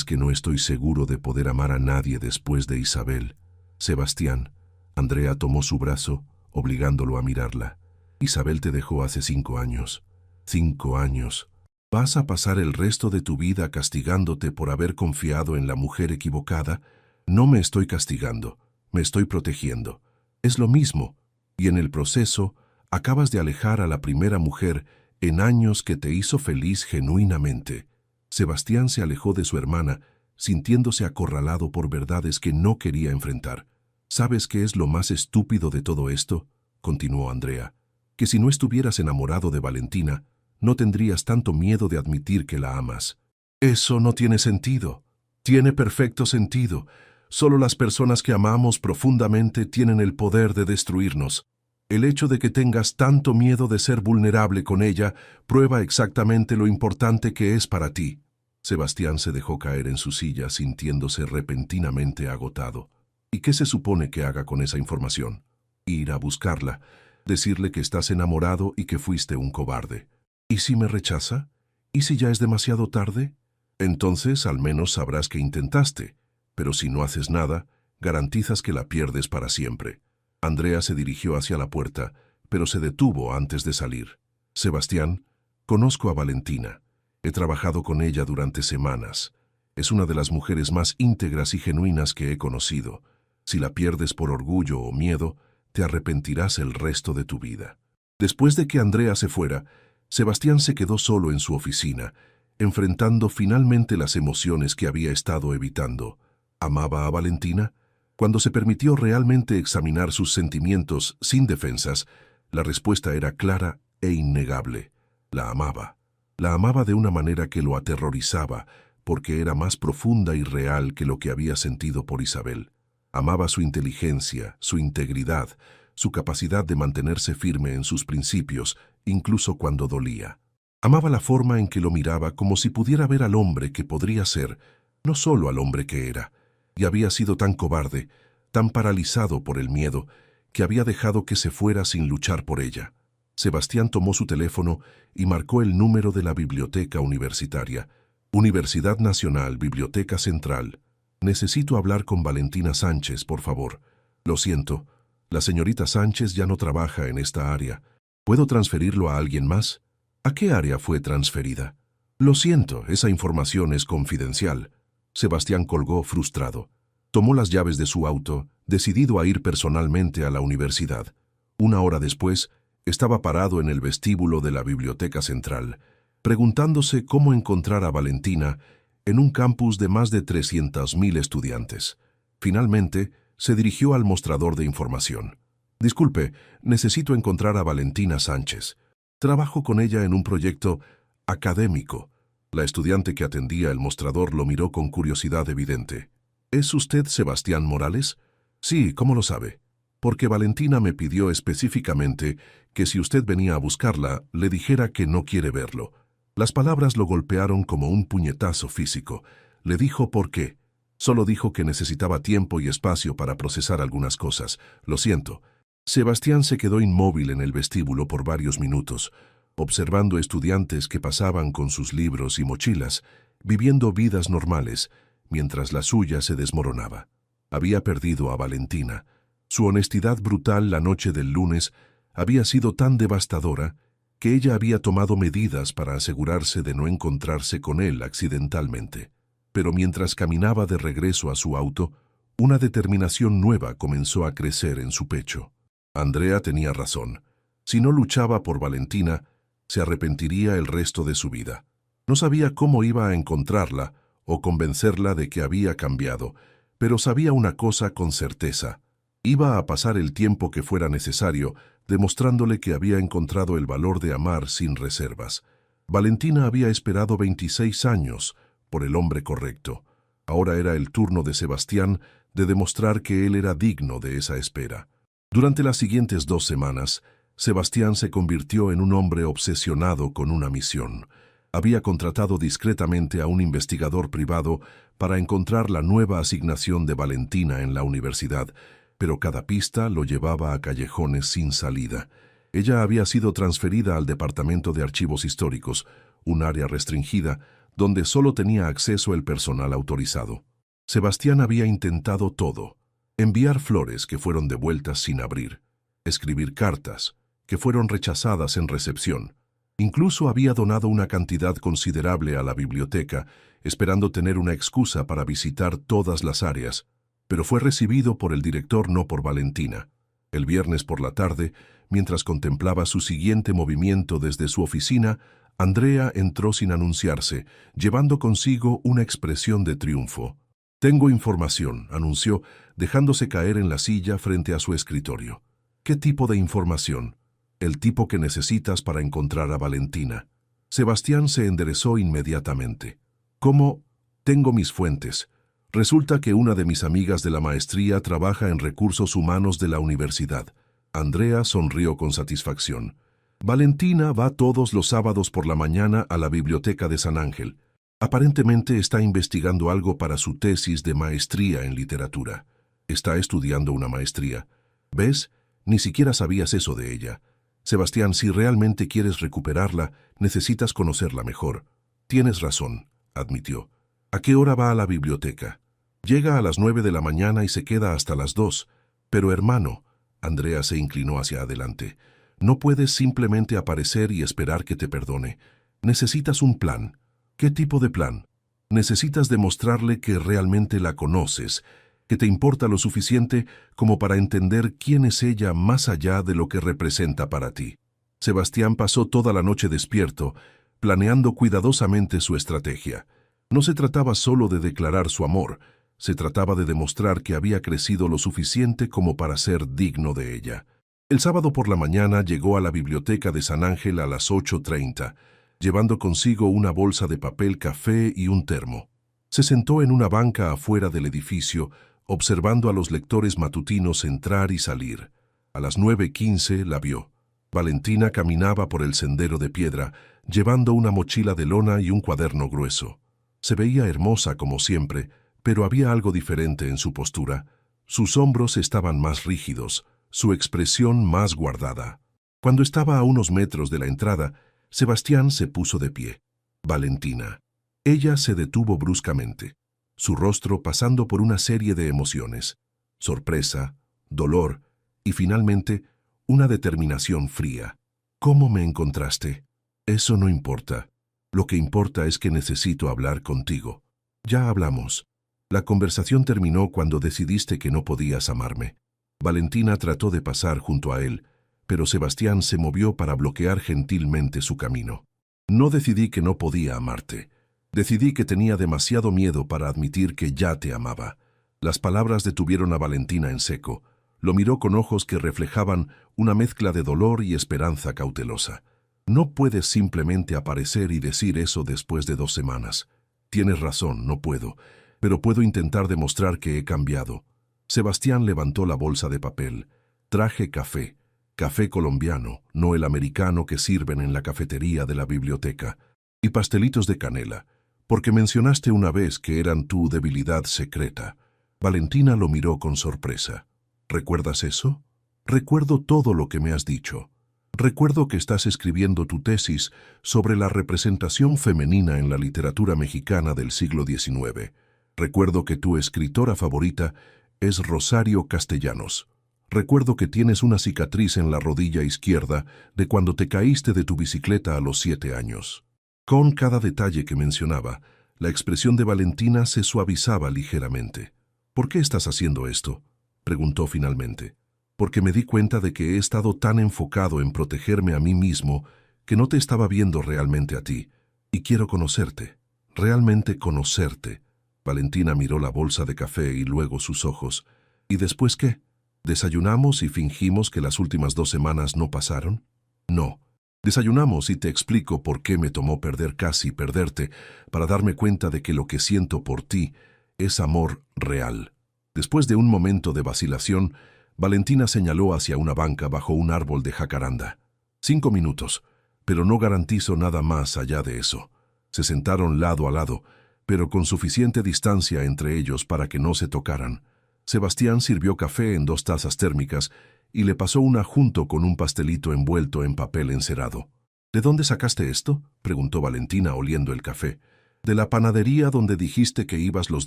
que no estoy seguro de poder amar a nadie después de Isabel. Sebastián. Andrea tomó su brazo, obligándolo a mirarla. Isabel te dejó hace 5 años. 5 años. ¿Vas a pasar el resto de tu vida castigándote por haber confiado en la mujer equivocada? No me estoy castigando, me estoy protegiendo. Es lo mismo, y en el proceso acabas de alejar a la primera mujer en años que te hizo feliz genuinamente. Sebastián se alejó de su hermana, sintiéndose acorralado por verdades que no quería enfrentar. ¿Sabes qué es lo más estúpido de todo esto?, continuó Andrea. Que si no estuvieras enamorado de Valentina, no tendrías tanto miedo de admitir que la amas. Eso no tiene sentido. Tiene perfecto sentido. Solo las personas que amamos profundamente tienen el poder de destruirnos. El hecho de que tengas tanto miedo de ser vulnerable con ella prueba exactamente lo importante que es para ti. Sebastián se dejó caer en su silla sintiéndose repentinamente agotado. ¿Y qué se supone que haga con esa información? Ir a buscarla, decirle que estás enamorado y que fuiste un cobarde. ¿Y si me rechaza? ¿Y si ya es demasiado tarde? Entonces al menos sabrás que intentaste, pero si no haces nada, garantizas que la pierdes para siempre. Andrea se dirigió hacia la puerta, pero se detuvo antes de salir. Sebastián, conozco a Valentina. He trabajado con ella durante semanas. Es una de las mujeres más íntegras y genuinas que he conocido. Si la pierdes por orgullo o miedo, te arrepentirás el resto de tu vida. Después de que Andrea se fuera, Sebastián se quedó solo en su oficina, enfrentando finalmente las emociones que había estado evitando. ¿Amaba a Valentina? Cuando se permitió realmente examinar sus sentimientos sin defensas, la respuesta era clara e innegable. La amaba. La amaba de una manera que lo aterrorizaba, porque era más profunda y real que lo que había sentido por Isabel. Amaba su inteligencia, su integridad, su capacidad de mantenerse firme en sus principios, incluso cuando dolía. Amaba la forma en que lo miraba como si pudiera ver al hombre que podría ser, no solo al hombre que era, y había sido tan cobarde, tan paralizado por el miedo, que había dejado que se fuera sin luchar por ella. Sebastián tomó su teléfono y marcó el número de la biblioteca universitaria. Universidad Nacional, Biblioteca Central. Necesito hablar con Valentina Sánchez, por favor. Lo siento, la señorita Sánchez ya no trabaja en esta área. ¿Puedo transferirlo a alguien más? ¿A qué área fue transferida? Lo siento, esa información es confidencial. Sebastián colgó frustrado. Tomó las llaves de su auto, decidido a ir personalmente a la universidad. 1 hora después, estaba parado en el vestíbulo de la Biblioteca Central, preguntándose cómo encontrar a Valentina en un campus de más de 300.000 estudiantes. Finalmente, se dirigió al mostrador de información. Disculpe, necesito encontrar a Valentina Sánchez. Trabajo con ella en un proyecto académico. La estudiante que atendía el mostrador lo miró con curiosidad evidente. ¿Es usted Sebastián Morales? Sí, ¿cómo lo sabe? Porque Valentina me pidió específicamente que si usted venía a buscarla, le dijera que no quiere verlo. Las palabras lo golpearon como un puñetazo físico. Le dijo por qué. Solo dijo que necesitaba tiempo y espacio para procesar algunas cosas. Lo siento. Sebastián se quedó inmóvil en el vestíbulo por varios minutos, observando estudiantes que pasaban con sus libros y mochilas, viviendo vidas normales, mientras la suya se desmoronaba. Había perdido a Valentina. Su honestidad brutal la noche del lunes había sido tan devastadora que ella había tomado medidas para asegurarse de no encontrarse con él accidentalmente. Pero mientras caminaba de regreso a su auto, una determinación nueva comenzó a crecer en su pecho. Andrea tenía razón. Si no luchaba por Valentina, se arrepentiría el resto de su vida. No sabía cómo iba a encontrarla o convencerla de que había cambiado, pero sabía una cosa con certeza. Iba a pasar el tiempo que fuera necesario, demostrándole que había encontrado el valor de amar sin reservas. Valentina había esperado 26 años por el hombre correcto. Ahora era el turno de Sebastián de demostrar que él era digno de esa espera. Durante las siguientes 2 semanas, Sebastián se convirtió en un hombre obsesionado con una misión. Había contratado discretamente a un investigador privado para encontrar la nueva asignación de Valentina en la universidad, pero cada pista lo llevaba a callejones sin salida. Ella había sido transferida al Departamento de Archivos Históricos, un área restringida, donde solo tenía acceso el personal autorizado. Sebastián había intentado todo: enviar flores que fueron devueltas sin abrir, escribir cartas que fueron rechazadas en recepción. Incluso había donado una cantidad considerable a la biblioteca, esperando tener una excusa para visitar todas las áreas, pero fue recibido por el director, no por Valentina. El viernes por la tarde, mientras contemplaba su siguiente movimiento desde su oficina, Andrea entró sin anunciarse, llevando consigo una expresión de triunfo. «Tengo información», anunció, dejándose caer en la silla frente a su escritorio. «¿Qué tipo de información?» «El tipo que necesitas para encontrar a Valentina». Sebastián se enderezó inmediatamente. «¿Cómo?» «Tengo mis fuentes. Resulta que una de mis amigas de la maestría trabaja en recursos humanos de la universidad». Andrea sonrió con satisfacción. «Valentina va todos los sábados por la mañana a la biblioteca de San Ángel. Aparentemente está investigando algo para su tesis de maestría en literatura. Está estudiando una maestría. ¿Ves? Ni siquiera sabías eso de ella. Sebastián, si realmente quieres recuperarla, necesitas conocerla mejor». «Tienes razón», admitió. «¿A qué hora va a la biblioteca?» «Llega a las 9 de la mañana y se queda hasta las 2. Pero hermano», Andrea se inclinó hacia adelante, «no puedes simplemente aparecer y esperar que te perdone. Necesitas un plan». «¿Qué tipo de plan?» «Necesitas demostrarle que realmente la conoces, que te importa lo suficiente como para entender quién es ella más allá de lo que representa para ti». Sebastián pasó toda la noche despierto, planeando cuidadosamente su estrategia. No se trataba solo de declarar su amor, se trataba de demostrar que había crecido lo suficiente como para ser digno de ella. El sábado por la mañana llegó a la biblioteca de San Ángel a las 8:30, llevando consigo una bolsa de papel café y un termo. Se sentó en una banca afuera del edificio, observando a los lectores matutinos entrar y salir. A las 9:15 la vio. Valentina caminaba por el sendero de piedra, llevando una mochila de lona y un cuaderno grueso. Se veía hermosa como siempre, pero había algo diferente en su postura. Sus hombros estaban más rígidos, su expresión más guardada. Cuando estaba a unos metros de la entrada, Sebastián se puso de pie. «Valentina». Ella se detuvo bruscamente, su rostro pasando por una serie de emociones: sorpresa, dolor y finalmente una determinación fría. «¿Cómo me encontraste?» «Eso no importa. Lo que importa es que necesito hablar contigo». «Ya hablamos». La conversación terminó cuando decidiste que no podías amarme. Valentina trató de pasar junto a él, pero Sebastián se movió para bloquear gentilmente su camino. «No decidí que no podía amarte. Decidí que tenía demasiado miedo para admitir que ya te amaba». Las palabras detuvieron a Valentina en seco. Lo miró con ojos que reflejaban una mezcla de dolor y esperanza cautelosa. «No puedes simplemente aparecer y decir eso después de 2 semanas. Tienes razón, no puedo, pero puedo intentar demostrar que he cambiado». Sebastián levantó la bolsa de papel. «Traje café. Café colombiano, no el americano que sirven en la cafetería de la biblioteca. Y pastelitos de canela, porque mencionaste una vez que eran tu debilidad secreta». Valentina lo miró con sorpresa. «¿Recuerdas eso?» Recuerdo todo lo que me has dicho. Recuerdo que estás escribiendo tu tesis sobre la representación femenina en la literatura mexicana del siglo XIX. Recuerdo que tu escritora favorita es Rosario Castellanos. Recuerdo que tienes una cicatriz en la rodilla izquierda de cuando te caíste de tu bicicleta a los 7 años. Con cada detalle que mencionaba, la expresión de Valentina se suavizaba ligeramente. ¿Por qué estás haciendo esto?, preguntó finalmente. Porque me di cuenta de que he estado tan enfocado en protegerme a mí mismo que no te estaba viendo realmente a ti, y quiero conocerte, realmente conocerte. Valentina miró la bolsa de café y luego sus ojos. ¿Y después qué? ¿Desayunamos y fingimos que las últimas 2 semanas no pasaron? No. Desayunamos y te explico por qué me tomó casi perderte, para darme cuenta de que lo que siento por ti es amor real. Después de un momento de vacilación, Valentina señaló hacia una banca bajo un árbol de jacaranda. 5 minutos, pero no garantizo nada más allá de eso. Se sentaron lado a lado, pero con suficiente distancia entre ellos para que no se tocaran. Sebastián sirvió café en 2 tazas térmicas y le pasó una junto con un pastelito envuelto en papel encerado. ¿De dónde sacaste esto?, preguntó Valentina oliendo el café. De la panadería donde dijiste que ibas los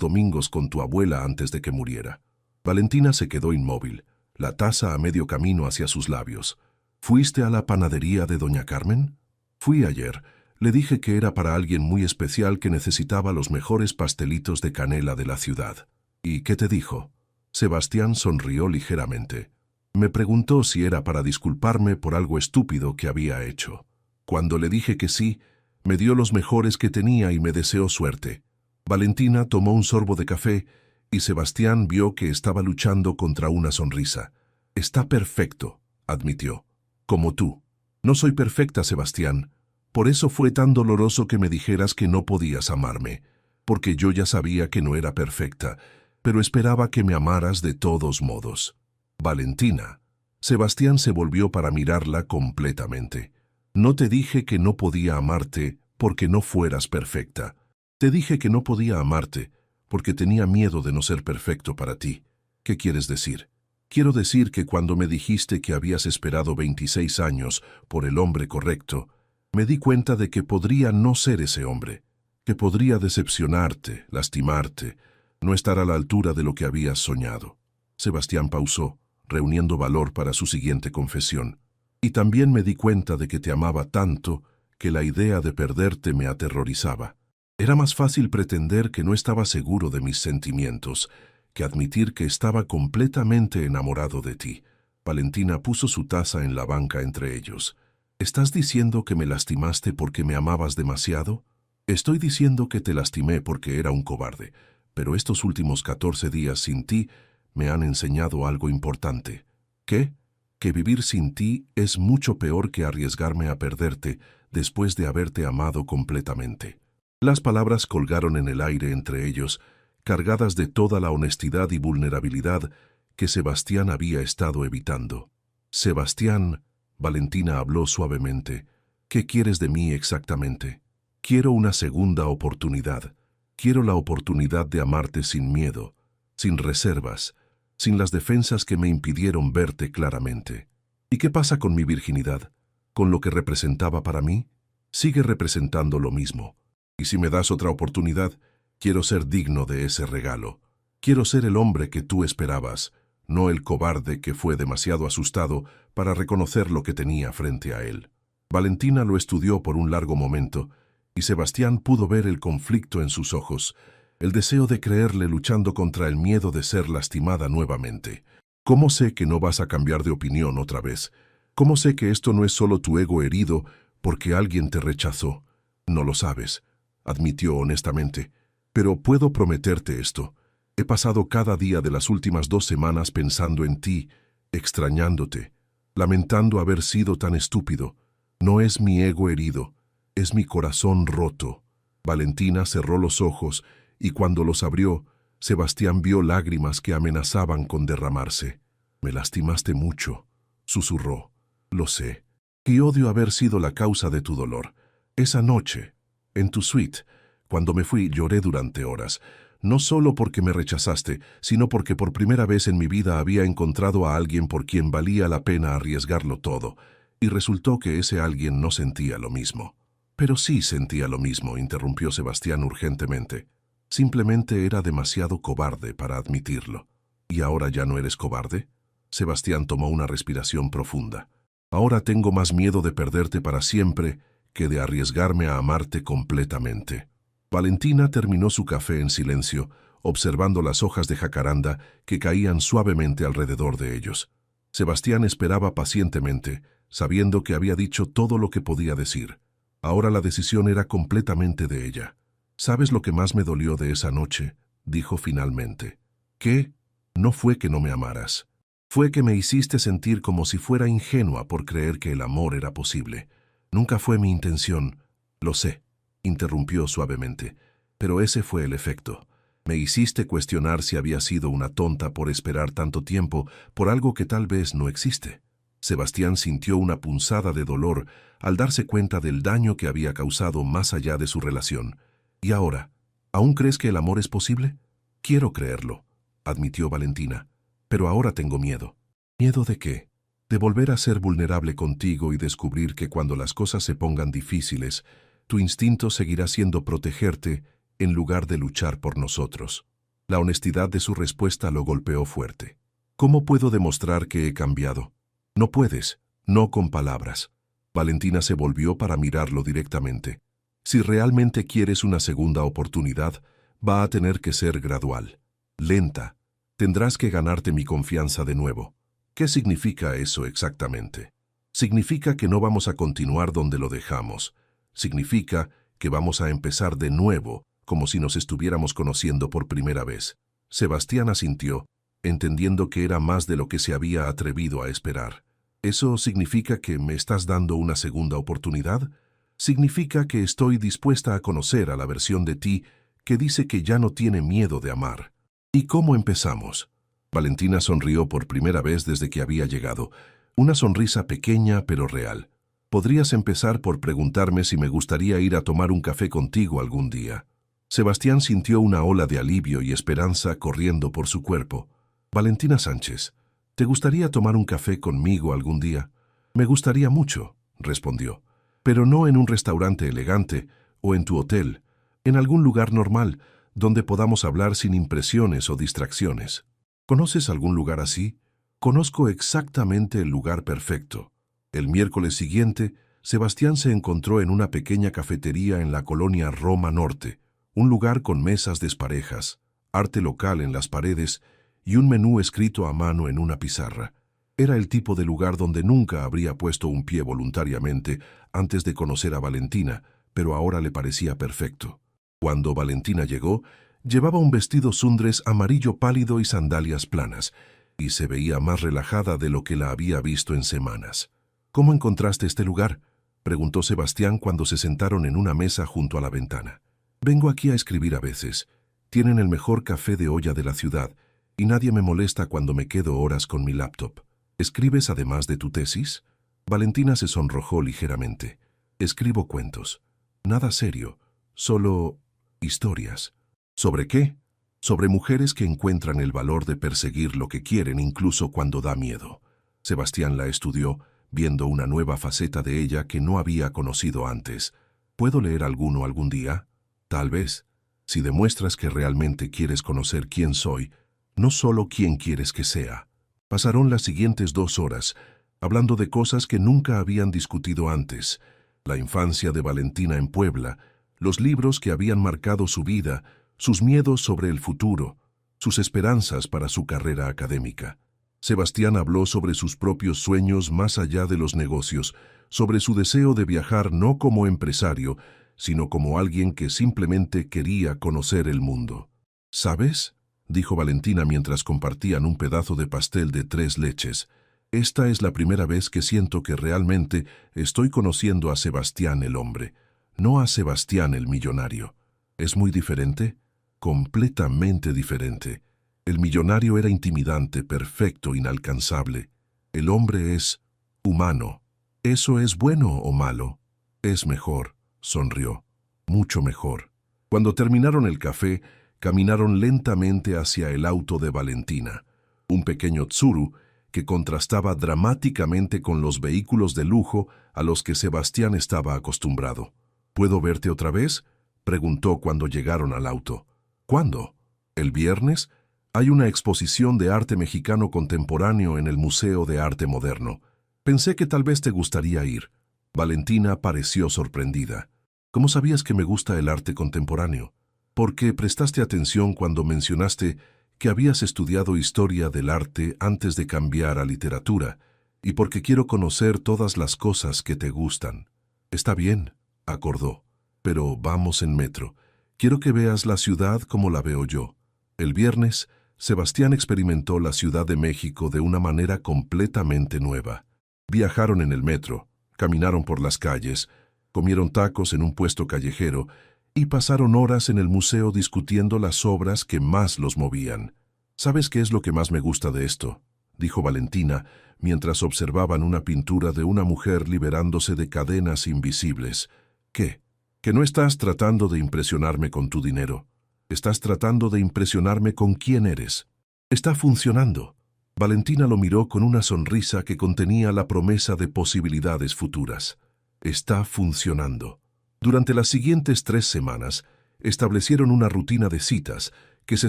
domingos con tu abuela antes de que muriera. Valentina se quedó inmóvil, la taza a medio camino hacia sus labios. ¿Fuiste a la panadería de doña Carmen? Fui ayer. Le dije que era para alguien muy especial que necesitaba los mejores pastelitos de canela de la ciudad. ¿Y qué te dijo? Sebastián sonrió ligeramente. Me preguntó si era para disculparme por algo estúpido que había hecho. Cuando le dije que sí, me dio los mejores que tenía y me deseó suerte. Valentina tomó un sorbo de café y Sebastián vio que estaba luchando contra una sonrisa. Está perfecto, admitió. Como tú. No soy perfecta, Sebastián. Por eso fue tan doloroso que me dijeras que no podías amarme, porque yo ya sabía que no era perfecta, pero esperaba que me amaras de todos modos. Valentina. Sebastián se volvió para mirarla completamente. No te dije que no podía amarte porque no fueras perfecta. Te dije que no podía amarte porque tenía miedo de no ser perfecto para ti. ¿Qué quieres decir? Quiero decir que cuando me dijiste que habías esperado 26 años por el hombre correcto, me di cuenta de que podría no ser ese hombre, que podría decepcionarte, lastimarte, no estar a la altura de lo que habías soñado. Sebastián pausó, reuniendo valor para su siguiente confesión. Y también me di cuenta de que te amaba tanto que la idea de perderte me aterrorizaba. Era más fácil pretender que no estaba seguro de mis sentimientos que admitir que estaba completamente enamorado de ti. Valentina puso su taza en la banca entre ellos. ¿Estás diciendo que me lastimaste porque me amabas demasiado? Estoy diciendo que te lastimé porque era un cobarde, pero estos últimos 14 días sin ti me han enseñado algo importante. ¿Qué? Que vivir sin ti es mucho peor que arriesgarme a perderte después de haberte amado completamente. Las palabras colgaron en el aire entre ellos, cargadas de toda la honestidad y vulnerabilidad que Sebastián había estado evitando. Sebastián, Valentina habló suavemente, ¿qué quieres de mí exactamente? Quiero una segunda oportunidad. Quiero la oportunidad de amarte sin miedo, sin reservas, sin las defensas que me impidieron verte claramente. ¿Y qué pasa con mi virginidad? ¿Con lo que representaba para mí? Sigue representando lo mismo. Y si me das otra oportunidad, quiero ser digno de ese regalo. Quiero ser el hombre que tú esperabas, no el cobarde que fue demasiado asustado para reconocer lo que tenía frente a él. Valentina lo estudió por un largo momento, y Sebastián pudo ver el conflicto en sus ojos, el deseo de creerle luchando contra el miedo de ser lastimada nuevamente. ¿Cómo sé que no vas a cambiar de opinión otra vez? ¿Cómo sé que esto no es solo tu ego herido porque alguien te rechazó? No lo sabes, admitió honestamente, pero puedo prometerte esto. He pasado cada día de las últimas 2 semanas pensando en ti, extrañándote, lamentando haber sido tan estúpido. No es mi ego herido, es mi corazón roto. Valentina cerró los ojos y cuando los abrió, Sebastián vio lágrimas que amenazaban con derramarse. Me lastimaste mucho, susurró. Lo sé, y odio haber sido la causa de tu dolor. Esa noche, en tu suite, cuando me fui, lloré durante horas. No solo porque me rechazaste, sino porque por primera vez en mi vida había encontrado a alguien por quien valía la pena arriesgarlo todo, y resultó que ese alguien no sentía lo mismo. Pero sí sentía lo mismo, interrumpió Sebastián urgentemente. Simplemente era demasiado cobarde para admitirlo. ¿Y ahora ya no eres cobarde? Sebastián tomó una respiración profunda. Ahora tengo más miedo de perderte para siempre que de arriesgarme a amarte completamente. Valentina terminó su café en silencio, observando las hojas de jacaranda que caían suavemente alrededor de ellos. Sebastián esperaba pacientemente, sabiendo que había dicho todo lo que podía decir. Ahora la decisión era completamente de ella. «¿Sabes lo que más me dolió de esa noche?», dijo finalmente. «¿Qué? No fue que no me amaras. Fue que me hiciste sentir como si fuera ingenua por creer que el amor era posible. Nunca fue mi intención, lo sé», interrumpió suavemente, «pero ese fue el efecto. Me hiciste cuestionar si había sido una tonta por esperar tanto tiempo por algo que tal vez no existe». Sebastián sintió una punzada de dolor al darse cuenta del daño que había causado más allá de su relación. «¿Y ahora? ¿Aún crees que el amor es posible?» «Quiero creerlo», admitió Valentina, «pero ahora tengo miedo». «¿Miedo de qué?» «De volver a ser vulnerable contigo y descubrir que cuando las cosas se pongan difíciles, tu instinto seguirá siendo protegerte en lugar de luchar por nosotros». La honestidad de su respuesta lo golpeó fuerte. «¿Cómo puedo demostrar que he cambiado?» «No puedes, no con palabras». Valentina se volvió para mirarlo directamente. «Si realmente quieres una segunda oportunidad, va a tener que ser gradual, lenta. Tendrás que ganarte mi confianza de nuevo». «¿Qué significa eso exactamente?» «Significa que no vamos a continuar donde lo dejamos. Significa que vamos a empezar de nuevo, como si nos estuviéramos conociendo por primera vez». Sebastián asintió, entendiendo que era más de lo que se había atrevido a esperar. «¿Eso significa que me estás dando una segunda oportunidad?» «Significa que estoy dispuesta a conocer a la versión de ti que dice que ya no tiene miedo de amar». «¿Y cómo empezamos?» Valentina sonrió por primera vez desde que había llegado, una sonrisa pequeña pero real. «Podrías empezar por preguntarme si me gustaría ir a tomar un café contigo algún día». Sebastián sintió una ola de alivio y esperanza corriendo por su cuerpo. «Valentina Sánchez, ¿te gustaría tomar un café conmigo algún día?» «Me gustaría mucho», respondió, «pero no en un restaurante elegante o en tu hotel, en algún lugar normal, donde podamos hablar sin impresiones o distracciones». «¿Conoces algún lugar así?» «Conozco exactamente el lugar perfecto». El miércoles siguiente, Sebastián se encontró en una pequeña cafetería en la colonia Roma Norte, un lugar con mesas desparejas, arte local en las paredes y un menú escrito a mano en una pizarra. Era el tipo de lugar donde nunca habría puesto un pie voluntariamente antes de conocer a Valentina, pero ahora le parecía perfecto. Cuando Valentina llegó, llevaba un vestido sundres amarillo pálido y sandalias planas, y se veía más relajada de lo que la había visto en semanas. «¿Cómo encontraste este lugar?», preguntó Sebastián cuando se sentaron en una mesa junto a la ventana. «Vengo aquí a escribir a veces. Tienen el mejor café de olla de la ciudad, y nadie me molesta cuando me quedo horas con mi laptop». «¿Escribes además de tu tesis?» Valentina se sonrojó ligeramente. «Escribo cuentos. Nada serio, solo historias». «¿Sobre qué?» «Sobre mujeres que encuentran el valor de perseguir lo que quieren incluso cuando da miedo». Sebastián la estudió, viendo una nueva faceta de ella que no había conocido antes. «¿Puedo leer alguno algún día?» «Tal vez, si demuestras que realmente quieres conocer quién soy, no solo quién quieres que sea». Pasaron las siguientes 2 horas, hablando de cosas que nunca habían discutido antes: la infancia de Valentina en Puebla, los libros que habían marcado su vida, sus miedos sobre el futuro, sus esperanzas para su carrera académica. Sebastián habló sobre sus propios sueños más allá de los negocios, sobre su deseo de viajar no como empresario, sino como alguien que simplemente quería conocer el mundo. «¿Sabes?», dijo Valentina mientras compartían un pedazo de pastel de 3 leches. «Esta es la primera vez que siento que realmente estoy conociendo a Sebastián el hombre, no a Sebastián el millonario. ¿Es muy diferente?» «Completamente diferente. El millonario era intimidante, perfecto, inalcanzable. El hombre es humano». «¿Eso es bueno o malo?» «Es mejor», sonrió. «Mucho mejor». Cuando terminaron el café, Caminaron lentamente hacia el auto de Valentina, un pequeño Tsuru que contrastaba dramáticamente con los vehículos de lujo a los que Sebastián estaba acostumbrado. ¿Puedo verte otra vez?, preguntó cuando llegaron al auto. ¿Cuándo? ¿El viernes? Hay una exposición de arte mexicano contemporáneo en el Museo de Arte Moderno. Pensé que tal vez te gustaría ir. Valentina pareció sorprendida. ¿Cómo sabías que me gusta el arte contemporáneo? Porque prestaste atención cuando mencionaste que habías estudiado historia del arte antes de cambiar a literatura, y porque quiero conocer todas las cosas que te gustan. Está bien, acordó, pero vamos en metro. Quiero que veas la ciudad como la veo yo. El viernes, Sebastián experimentó la Ciudad de México de una manera completamente nueva. Viajaron en el metro, caminaron por las calles, comieron tacos en un puesto callejero y pasaron horas en el museo discutiendo las obras que más los movían. ¿Sabes qué es lo que más me gusta de esto?, dijo Valentina, mientras observaban una pintura de una mujer liberándose de cadenas invisibles. ¿Qué? ¿Que no estás tratando de impresionarme con tu dinero? Estás tratando de impresionarme con quién eres. Está funcionando. Valentina lo miró con una sonrisa que contenía la promesa de posibilidades futuras. Está funcionando. Durante las siguientes 3 semanas, establecieron una rutina de citas que se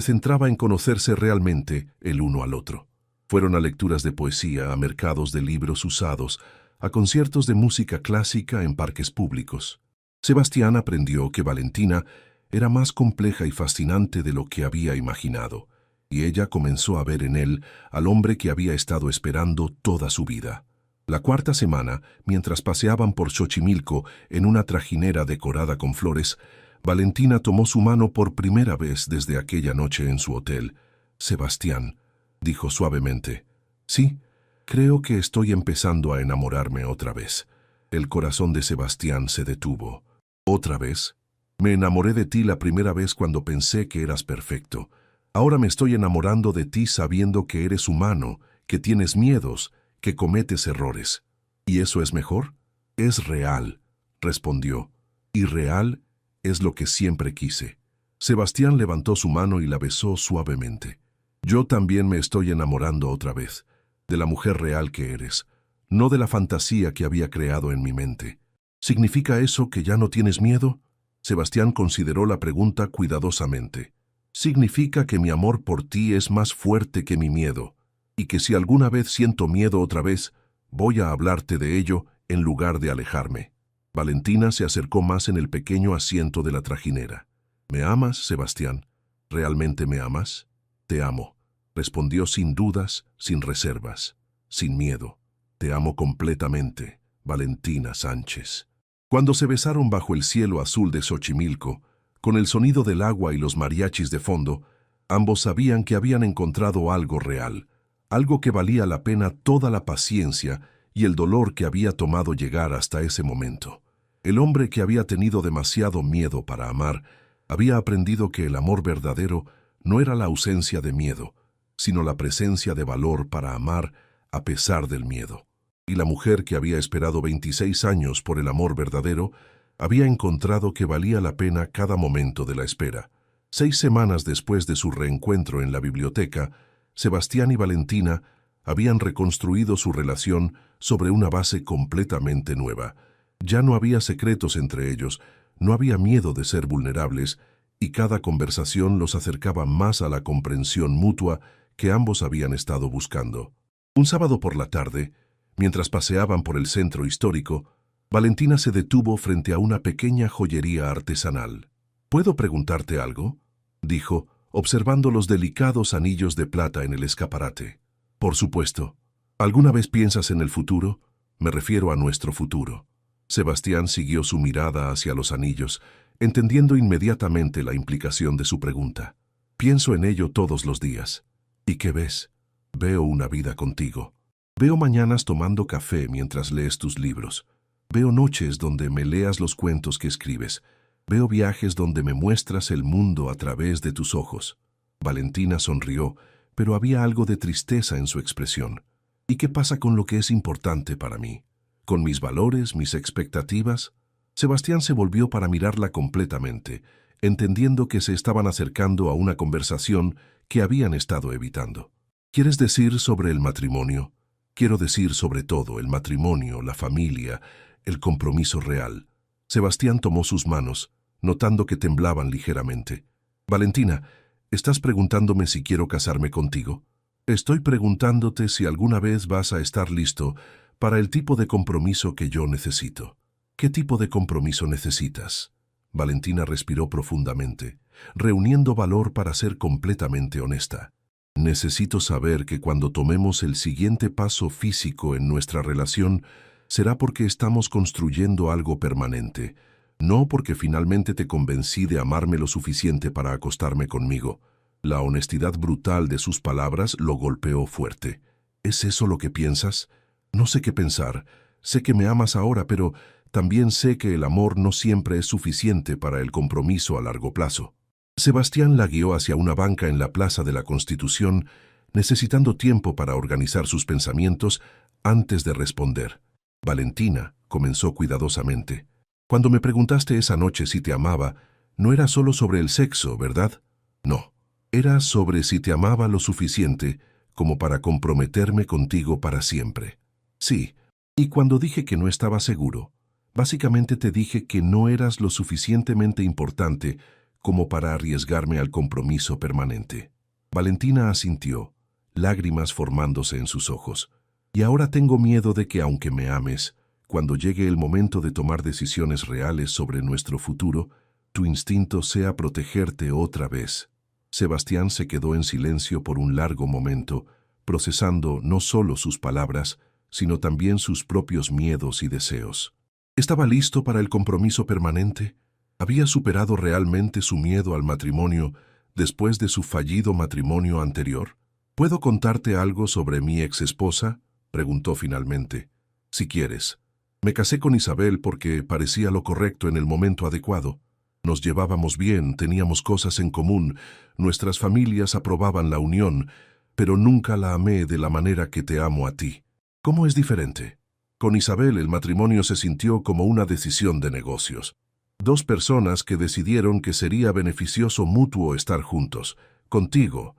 centraba en conocerse realmente el uno al otro. Fueron a lecturas de poesía, a mercados de libros usados, a conciertos de música clásica en parques públicos. Sebastián aprendió que Valentina era más compleja y fascinante de lo que había imaginado, y ella comenzó a ver en él al hombre que había estado esperando toda su vida. La 4ª semana, mientras paseaban por Xochimilco en una trajinera decorada con flores, Valentina tomó su mano por primera vez desde aquella noche en su hotel. «Sebastián», dijo suavemente. «Sí, creo que estoy empezando a enamorarme otra vez». El corazón de Sebastián se detuvo. «¿Otra vez? Me enamoré de ti la primera vez cuando pensé que eras perfecto. Ahora me estoy enamorando de ti sabiendo que eres humano, que tienes miedos, que cometes errores. ¿Y eso es mejor?» «Es real», respondió. «Y real es lo que siempre quise». Sebastián levantó su mano y la besó suavemente. «Yo también me estoy enamorando otra vez, de la mujer real que eres, no de la fantasía que había creado en mi mente». «¿Significa eso que ya no tienes miedo?» Sebastián consideró la pregunta cuidadosamente. «Significa que mi amor por ti es más fuerte que mi miedo, y que si alguna vez siento miedo otra vez, voy a hablarte de ello en lugar de alejarme». Valentina se acercó más en el pequeño asiento de la trajinera. «¿Me amas, Sebastián? ¿Realmente me amas?» «Te amo», respondió sin dudas, sin reservas, sin miedo. «Te amo completamente, Valentina Sánchez». Cuando se besaron bajo el cielo azul de Xochimilco, con el sonido del agua y los mariachis de fondo, ambos sabían que habían encontrado algo real, algo que valía la pena toda la paciencia y el dolor que había tomado llegar hasta ese momento. El hombre que había tenido demasiado miedo para amar, había aprendido que el amor verdadero no era la ausencia de miedo, sino la presencia de valor para amar a pesar del miedo. Y la mujer que había esperado 26 años por el amor verdadero, había encontrado que valía la pena cada momento de la espera. 6 semanas después de su reencuentro en la biblioteca, Sebastián y Valentina habían reconstruido su relación sobre una base completamente nueva. Ya no había secretos entre ellos, no había miedo de ser vulnerables, y cada conversación los acercaba más a la comprensión mutua que ambos habían estado buscando. Un sábado por la tarde, mientras paseaban por el centro histórico, Valentina se detuvo frente a una pequeña joyería artesanal. «¿Puedo preguntarte algo?», dijo, observando los delicados anillos de plata en el escaparate. «Por supuesto. ¿Alguna vez piensas en el futuro? Me refiero a nuestro futuro». Sebastián siguió su mirada hacia los anillos, entendiendo inmediatamente la implicación de su pregunta. «Pienso en ello todos los días». «¿Y qué ves?» «Veo una vida contigo. Veo mañanas tomando café mientras lees tus libros. Veo noches donde me leas los cuentos que escribes. Veo viajes donde me muestras el mundo a través de tus ojos». Valentina sonrió, pero había algo de tristeza en su expresión. «¿Y qué pasa con lo que es importante para mí? ¿Con mis valores, mis expectativas?» Sebastián se volvió para mirarla completamente, entendiendo que se estaban acercando a una conversación que habían estado evitando. ¿Quieres decir sobre el matrimonio? Quiero decir sobre todo el matrimonio, la familia, el compromiso real. Sebastián tomó sus manos, notando que temblaban ligeramente. Valentina, ¿estás preguntándome si quiero casarme contigo? Estoy preguntándote si alguna vez vas a estar listo para el tipo de compromiso que yo necesito. ¿Qué tipo de compromiso necesitas? Valentina respiró profundamente, reuniendo valor para ser completamente honesta. Necesito saber que cuando tomemos el siguiente paso físico en nuestra relación, será porque estamos construyendo algo permanente, no porque finalmente te convencí de amarme lo suficiente para acostarme conmigo. La honestidad brutal de sus palabras lo golpeó fuerte. ¿Es eso lo que piensas? No sé qué pensar. Sé que me amas ahora, pero también sé que el amor no siempre es suficiente para el compromiso a largo plazo. Sebastián la guió hacia una banca en la Plaza de la Constitución, necesitando tiempo para organizar sus pensamientos antes de responder. Valentina comenzó cuidadosamente. Cuando me preguntaste esa noche si te amaba, no era solo sobre el sexo, ¿verdad? No, era sobre si te amaba lo suficiente como para comprometerme contigo para siempre. Sí, y cuando dije que no estaba seguro, básicamente te dije que no eras lo suficientemente importante como para arriesgarme al compromiso permanente. Valentina asintió, lágrimas formándose en sus ojos. Y ahora tengo miedo de que aunque me ames, cuando llegue el momento de tomar decisiones reales sobre nuestro futuro, tu instinto sea protegerte otra vez. Sebastián se quedó en silencio por un largo momento, procesando no solo sus palabras, sino también sus propios miedos y deseos. ¿Estaba listo para el compromiso permanente? ¿Había superado realmente su miedo al matrimonio después de su fallido matrimonio anterior? ¿Puedo contarte algo sobre mi exesposa?, preguntó finalmente. Si quieres. Me casé con Isabel porque parecía lo correcto en el momento adecuado. Nos llevábamos bien, teníamos cosas en común, nuestras familias aprobaban la unión, pero nunca la amé de la manera que te amo a ti. ¿Cómo es diferente? Con Isabel el matrimonio se sintió como una decisión de negocios. Dos personas que decidieron que sería beneficioso mutuo estar juntos. Contigo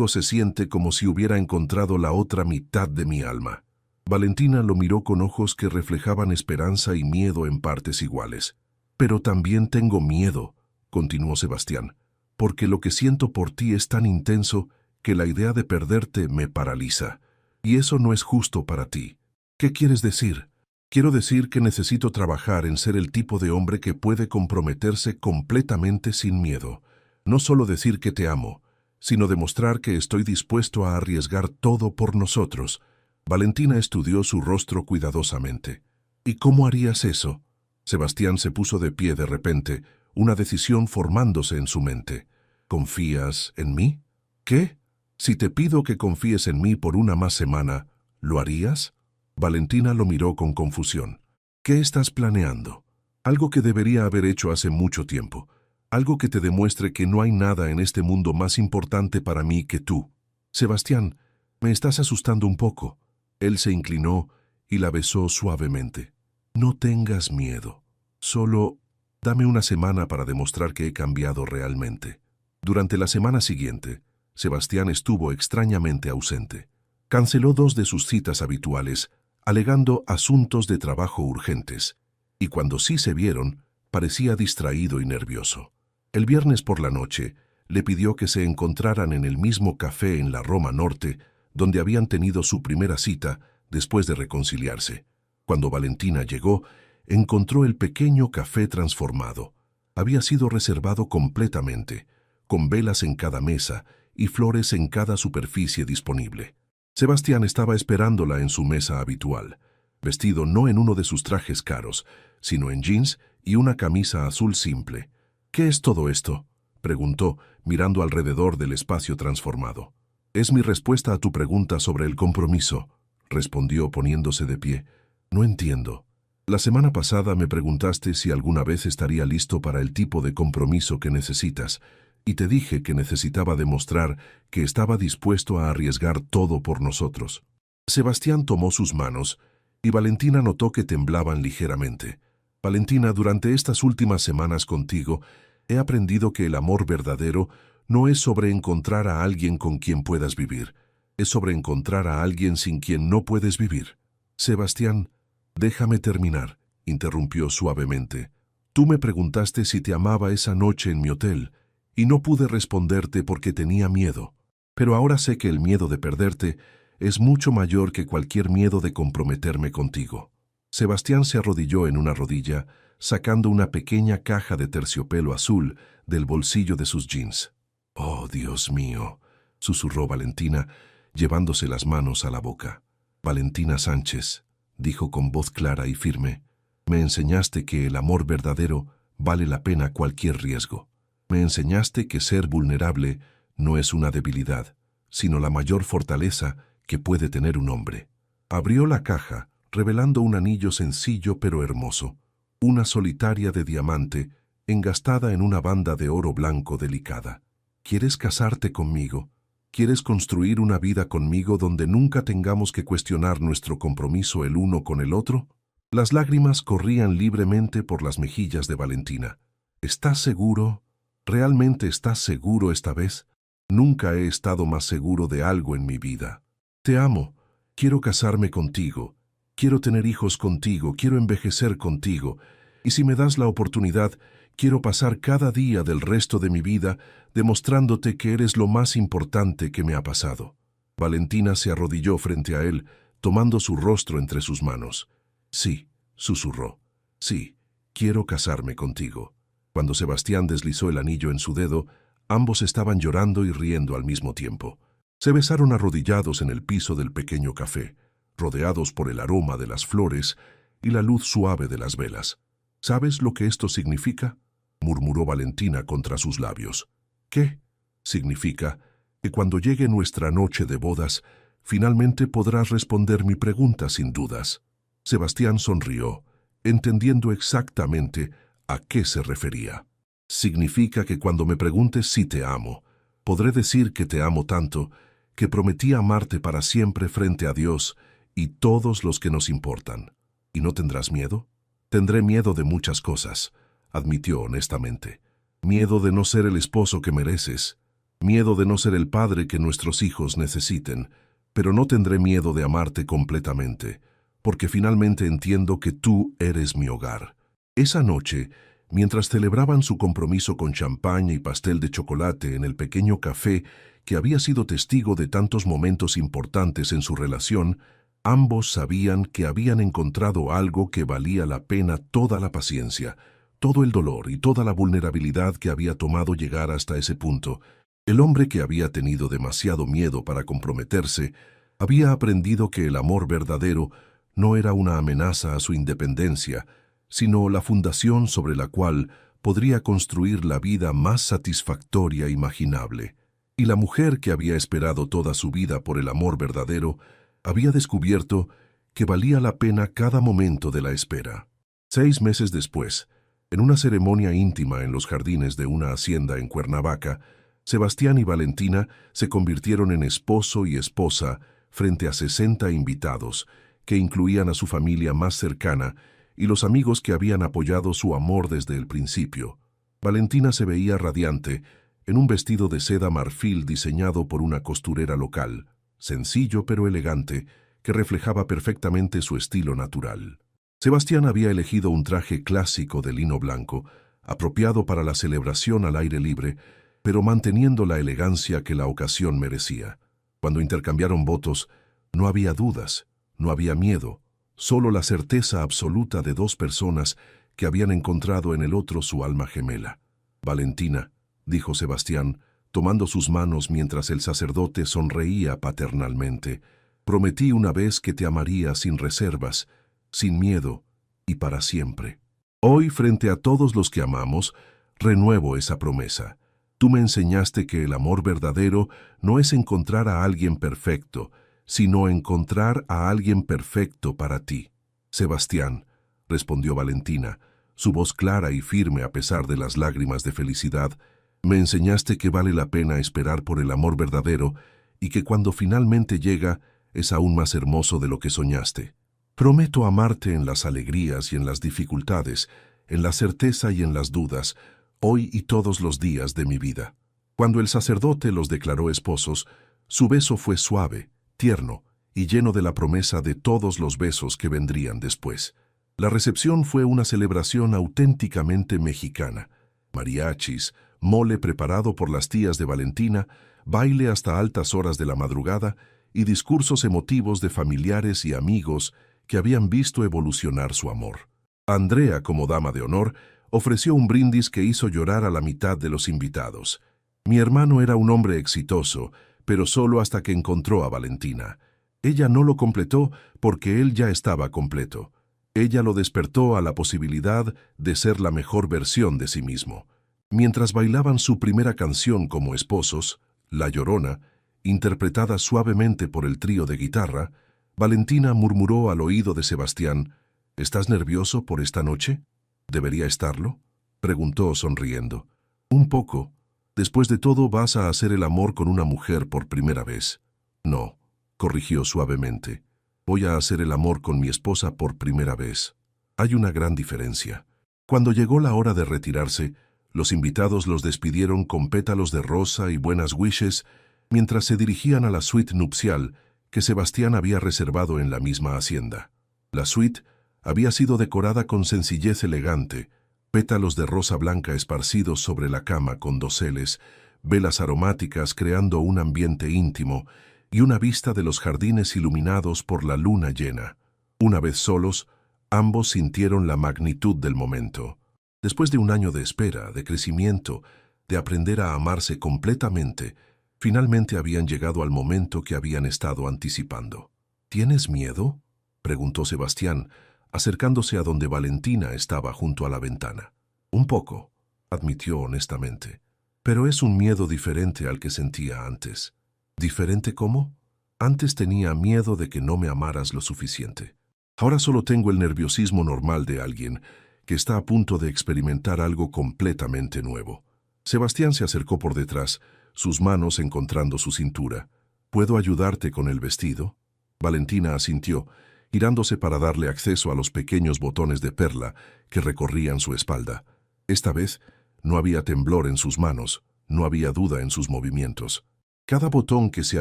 se siente como si hubiera encontrado la otra mitad de mi alma. Valentina lo miró con ojos que reflejaban esperanza y miedo en partes iguales. Pero también tengo miedo, continuó Sebastián, porque lo que siento por ti es tan intenso que la idea de perderte me paraliza. Y eso no es justo para ti. ¿Qué quieres decir? Quiero decir que necesito trabajar en ser el tipo de hombre que puede comprometerse completamente sin miedo. No solo decir que te amo, sino demostrar que estoy dispuesto a arriesgar todo por nosotros. Valentina estudió su rostro cuidadosamente. ¿Y cómo harías eso? Sebastián se puso de pie de repente, una decisión formándose en su mente. ¿Confías en mí? ¿Qué? Si te pido que confíes en mí por una más semana, ¿lo harías? Valentina lo miró con confusión. ¿Qué estás planeando? Algo que debería haber hecho hace mucho tiempo. Algo que te demuestre que no hay nada en este mundo más importante para mí que tú. Sebastián, me estás asustando un poco. Él se inclinó y la besó suavemente. No tengas miedo. Solo dame una semana para demostrar que he cambiado realmente. Durante la semana siguiente, Sebastián estuvo extrañamente ausente. Canceló 2 de sus citas habituales, alegando asuntos de trabajo urgentes, y cuando sí se vieron, parecía distraído y nervioso. El viernes por la noche, le pidió que se encontraran en el mismo café en la Roma Norte, donde habían tenido su primera cita después de reconciliarse. Cuando Valentina llegó, encontró el pequeño café transformado. Había sido reservado completamente, con velas en cada mesa y flores en cada superficie disponible. Sebastián estaba esperándola en su mesa habitual, vestido no en uno de sus trajes caros, sino en jeans y una camisa azul simple. ¿Qué es todo esto?, preguntó, mirando alrededor del espacio transformado. Es mi respuesta a tu pregunta sobre el compromiso, respondió poniéndose de pie. No entiendo. La semana pasada me preguntaste si alguna vez estaría listo para el tipo de compromiso que necesitas, y te dije que necesitaba demostrar que estaba dispuesto a arriesgar todo por nosotros. Sebastián tomó sus manos, y Valentina notó que temblaban ligeramente. Valentina, durante estas últimas semanas contigo, He aprendido que el amor verdadero no es sobre encontrar a alguien con quien puedas vivir, es sobre encontrar a alguien sin quien no puedes vivir. Sebastián, déjame terminar, interrumpió suavemente. Tú me preguntaste si te amaba esa noche en mi hotel, y no pude responderte porque tenía miedo. Pero ahora sé que el miedo de perderte es mucho mayor que cualquier miedo de comprometerme contigo. Sebastián se arrodilló en una rodilla, sacando una pequeña caja de terciopelo azul del bolsillo de sus jeans. «Oh, Dios mío», susurró Valentina, llevándose las manos a la boca. «Valentina Sánchez», dijo con voz clara y firme, «me enseñaste que el amor verdadero vale la pena cualquier riesgo. Me enseñaste que ser vulnerable no es una debilidad, sino la mayor fortaleza que puede tener un hombre». Abrió la caja, revelando un anillo sencillo pero hermoso, una solitaria de diamante, engastada en una banda de oro blanco delicada. ¿Quieres casarte conmigo? ¿Quieres construir una vida conmigo donde nunca tengamos que cuestionar nuestro compromiso el uno con el otro? Las lágrimas corrían libremente por las mejillas de Valentina. ¿Estás seguro? ¿Realmente estás seguro esta vez? Nunca he estado más seguro de algo en mi vida. Te amo. Quiero casarme contigo. Quiero tener hijos contigo. Quiero envejecer contigo. Y si me das la oportunidad, quiero pasar cada día del resto de mi vida demostrándote que eres lo más importante que me ha pasado. Valentina se arrodilló frente a él, tomando su rostro entre sus manos. Sí, susurró. Sí, quiero casarme contigo. Cuando Sebastián deslizó el anillo en su dedo, ambos estaban llorando y riendo al mismo tiempo. Se besaron arrodillados en el piso del pequeño café, rodeados por el aroma de las flores y la luz suave de las velas. ¿Sabes lo que esto significa?, murmuró Valentina contra sus labios. ¿Qué? Significa que cuando llegue nuestra noche de bodas, finalmente podrás responder mi pregunta sin dudas. Sebastián sonrió, entendiendo exactamente a qué se refería. Significa que cuando me preguntes si te amo, podré decir que te amo tanto que prometí amarte para siempre frente a Dios y todos los que nos importan. ¿Y no tendrás miedo? Tendré miedo de muchas cosas, admitió honestamente. Miedo de no ser el esposo que mereces, miedo de no ser el padre que nuestros hijos necesiten, pero no tendré miedo de amarte completamente, porque finalmente entiendo que tú eres mi hogar. Esa noche, mientras celebraban su compromiso con champaña y pastel de chocolate en el pequeño café que había sido testigo de tantos momentos importantes en su relación, ambos sabían que habían encontrado algo que valía la pena toda la paciencia, todo el dolor y toda la vulnerabilidad que había tomado llegar hasta ese punto. El hombre que había tenido demasiado miedo para comprometerse había aprendido que el amor verdadero no era una amenaza a su independencia, sino la fundación sobre la cual podría construir la vida más satisfactoria imaginable. Y la mujer que había esperado toda su vida por el amor verdadero había descubierto que valía la pena cada momento de la espera. 6 meses después, en una ceremonia íntima en los jardines de una hacienda en Cuernavaca, Sebastián y Valentina se convirtieron en esposo y esposa frente a 60 invitados, que incluían a su familia más cercana y los amigos que habían apoyado su amor desde el principio. Valentina se veía radiante, en un vestido de seda marfil diseñado por una costurera local, sencillo pero elegante, que reflejaba perfectamente su estilo natural. Sebastián había elegido un traje clásico de lino blanco, apropiado para la celebración al aire libre, pero manteniendo la elegancia que la ocasión merecía. Cuando intercambiaron votos, no había dudas, no había miedo, solo la certeza absoluta de 2 personas que habían encontrado en el otro su alma gemela. «Valentina», dijo Sebastián, tomando sus manos mientras el sacerdote sonreía paternalmente, «prometí una vez que te amaría sin reservas, sin miedo y para siempre. Hoy, frente a todos los que amamos, renuevo esa promesa. Tú me enseñaste que el amor verdadero no es encontrar a alguien perfecto, sino encontrar a alguien perfecto para ti». «Sebastián», respondió Valentina, su voz clara y firme a pesar de las lágrimas de felicidad, «me enseñaste que vale la pena esperar por el amor verdadero y que cuando finalmente llega es aún más hermoso de lo que soñaste. Prometo amarte en las alegrías y en las dificultades, en la certeza y en las dudas, hoy y todos los días de mi vida. Cuando el sacerdote los declaró esposos, su beso fue suave, tierno y lleno de la promesa de todos los besos que vendrían después. La recepción fue una celebración auténticamente mexicana. Mariachis, mole preparado por las tías de Valentina, baile hasta altas horas de la madrugada y discursos emotivos de familiares y amigos que habían visto evolucionar su amor. Andrea, como dama de honor, ofreció un brindis que hizo llorar a la mitad de los invitados. Mi hermano era un hombre exitoso, pero solo hasta que encontró a Valentina. Ella no lo completó porque él ya estaba completo. Ella lo despertó a la posibilidad de ser la mejor versión de sí mismo. Mientras bailaban su primera canción como esposos, La Llorona, interpretada suavemente por el trío de guitarra, Valentina murmuró al oído de Sebastián: «¿Estás nervioso por esta noche? ¿Debería estarlo?», preguntó sonriendo. «Un poco. Después de todo, vas a hacer el amor con una mujer por primera vez». «No», corrigió suavemente. «Voy a hacer el amor con mi esposa por primera vez». Hay una gran diferencia. Cuando llegó la hora de retirarse, los invitados los despidieron con pétalos de rosa y buenas wishes mientras se dirigían a la suite nupcial que Sebastián había reservado en la misma hacienda. La suite había sido decorada con sencillez elegante, pétalos de rosa blanca esparcidos sobre la cama con doseles, velas aromáticas creando un ambiente íntimo y una vista de los jardines iluminados por la luna llena. Una vez solos, ambos sintieron la magnitud del momento. Después de un año de espera, de crecimiento, de aprender a amarse completamente, finalmente habían llegado al momento que habían estado anticipando. «¿Tienes miedo?», preguntó Sebastián, acercándose a donde Valentina estaba junto a la ventana. «Un poco», admitió honestamente, «pero es un miedo diferente al que sentía antes». «¿Diferente cómo?». «Antes tenía miedo de que no me amaras lo suficiente. Ahora solo tengo el nerviosismo normal de alguien que está a punto de experimentar algo completamente nuevo». Sebastián se acercó por detrás, sus manos encontrando su cintura. «¿Puedo ayudarte con el vestido?». Valentina asintió, girándose para darle acceso a los pequeños botones de perla que recorrían su espalda. Esta vez no había temblor en sus manos, no había duda en sus movimientos. Cada botón que se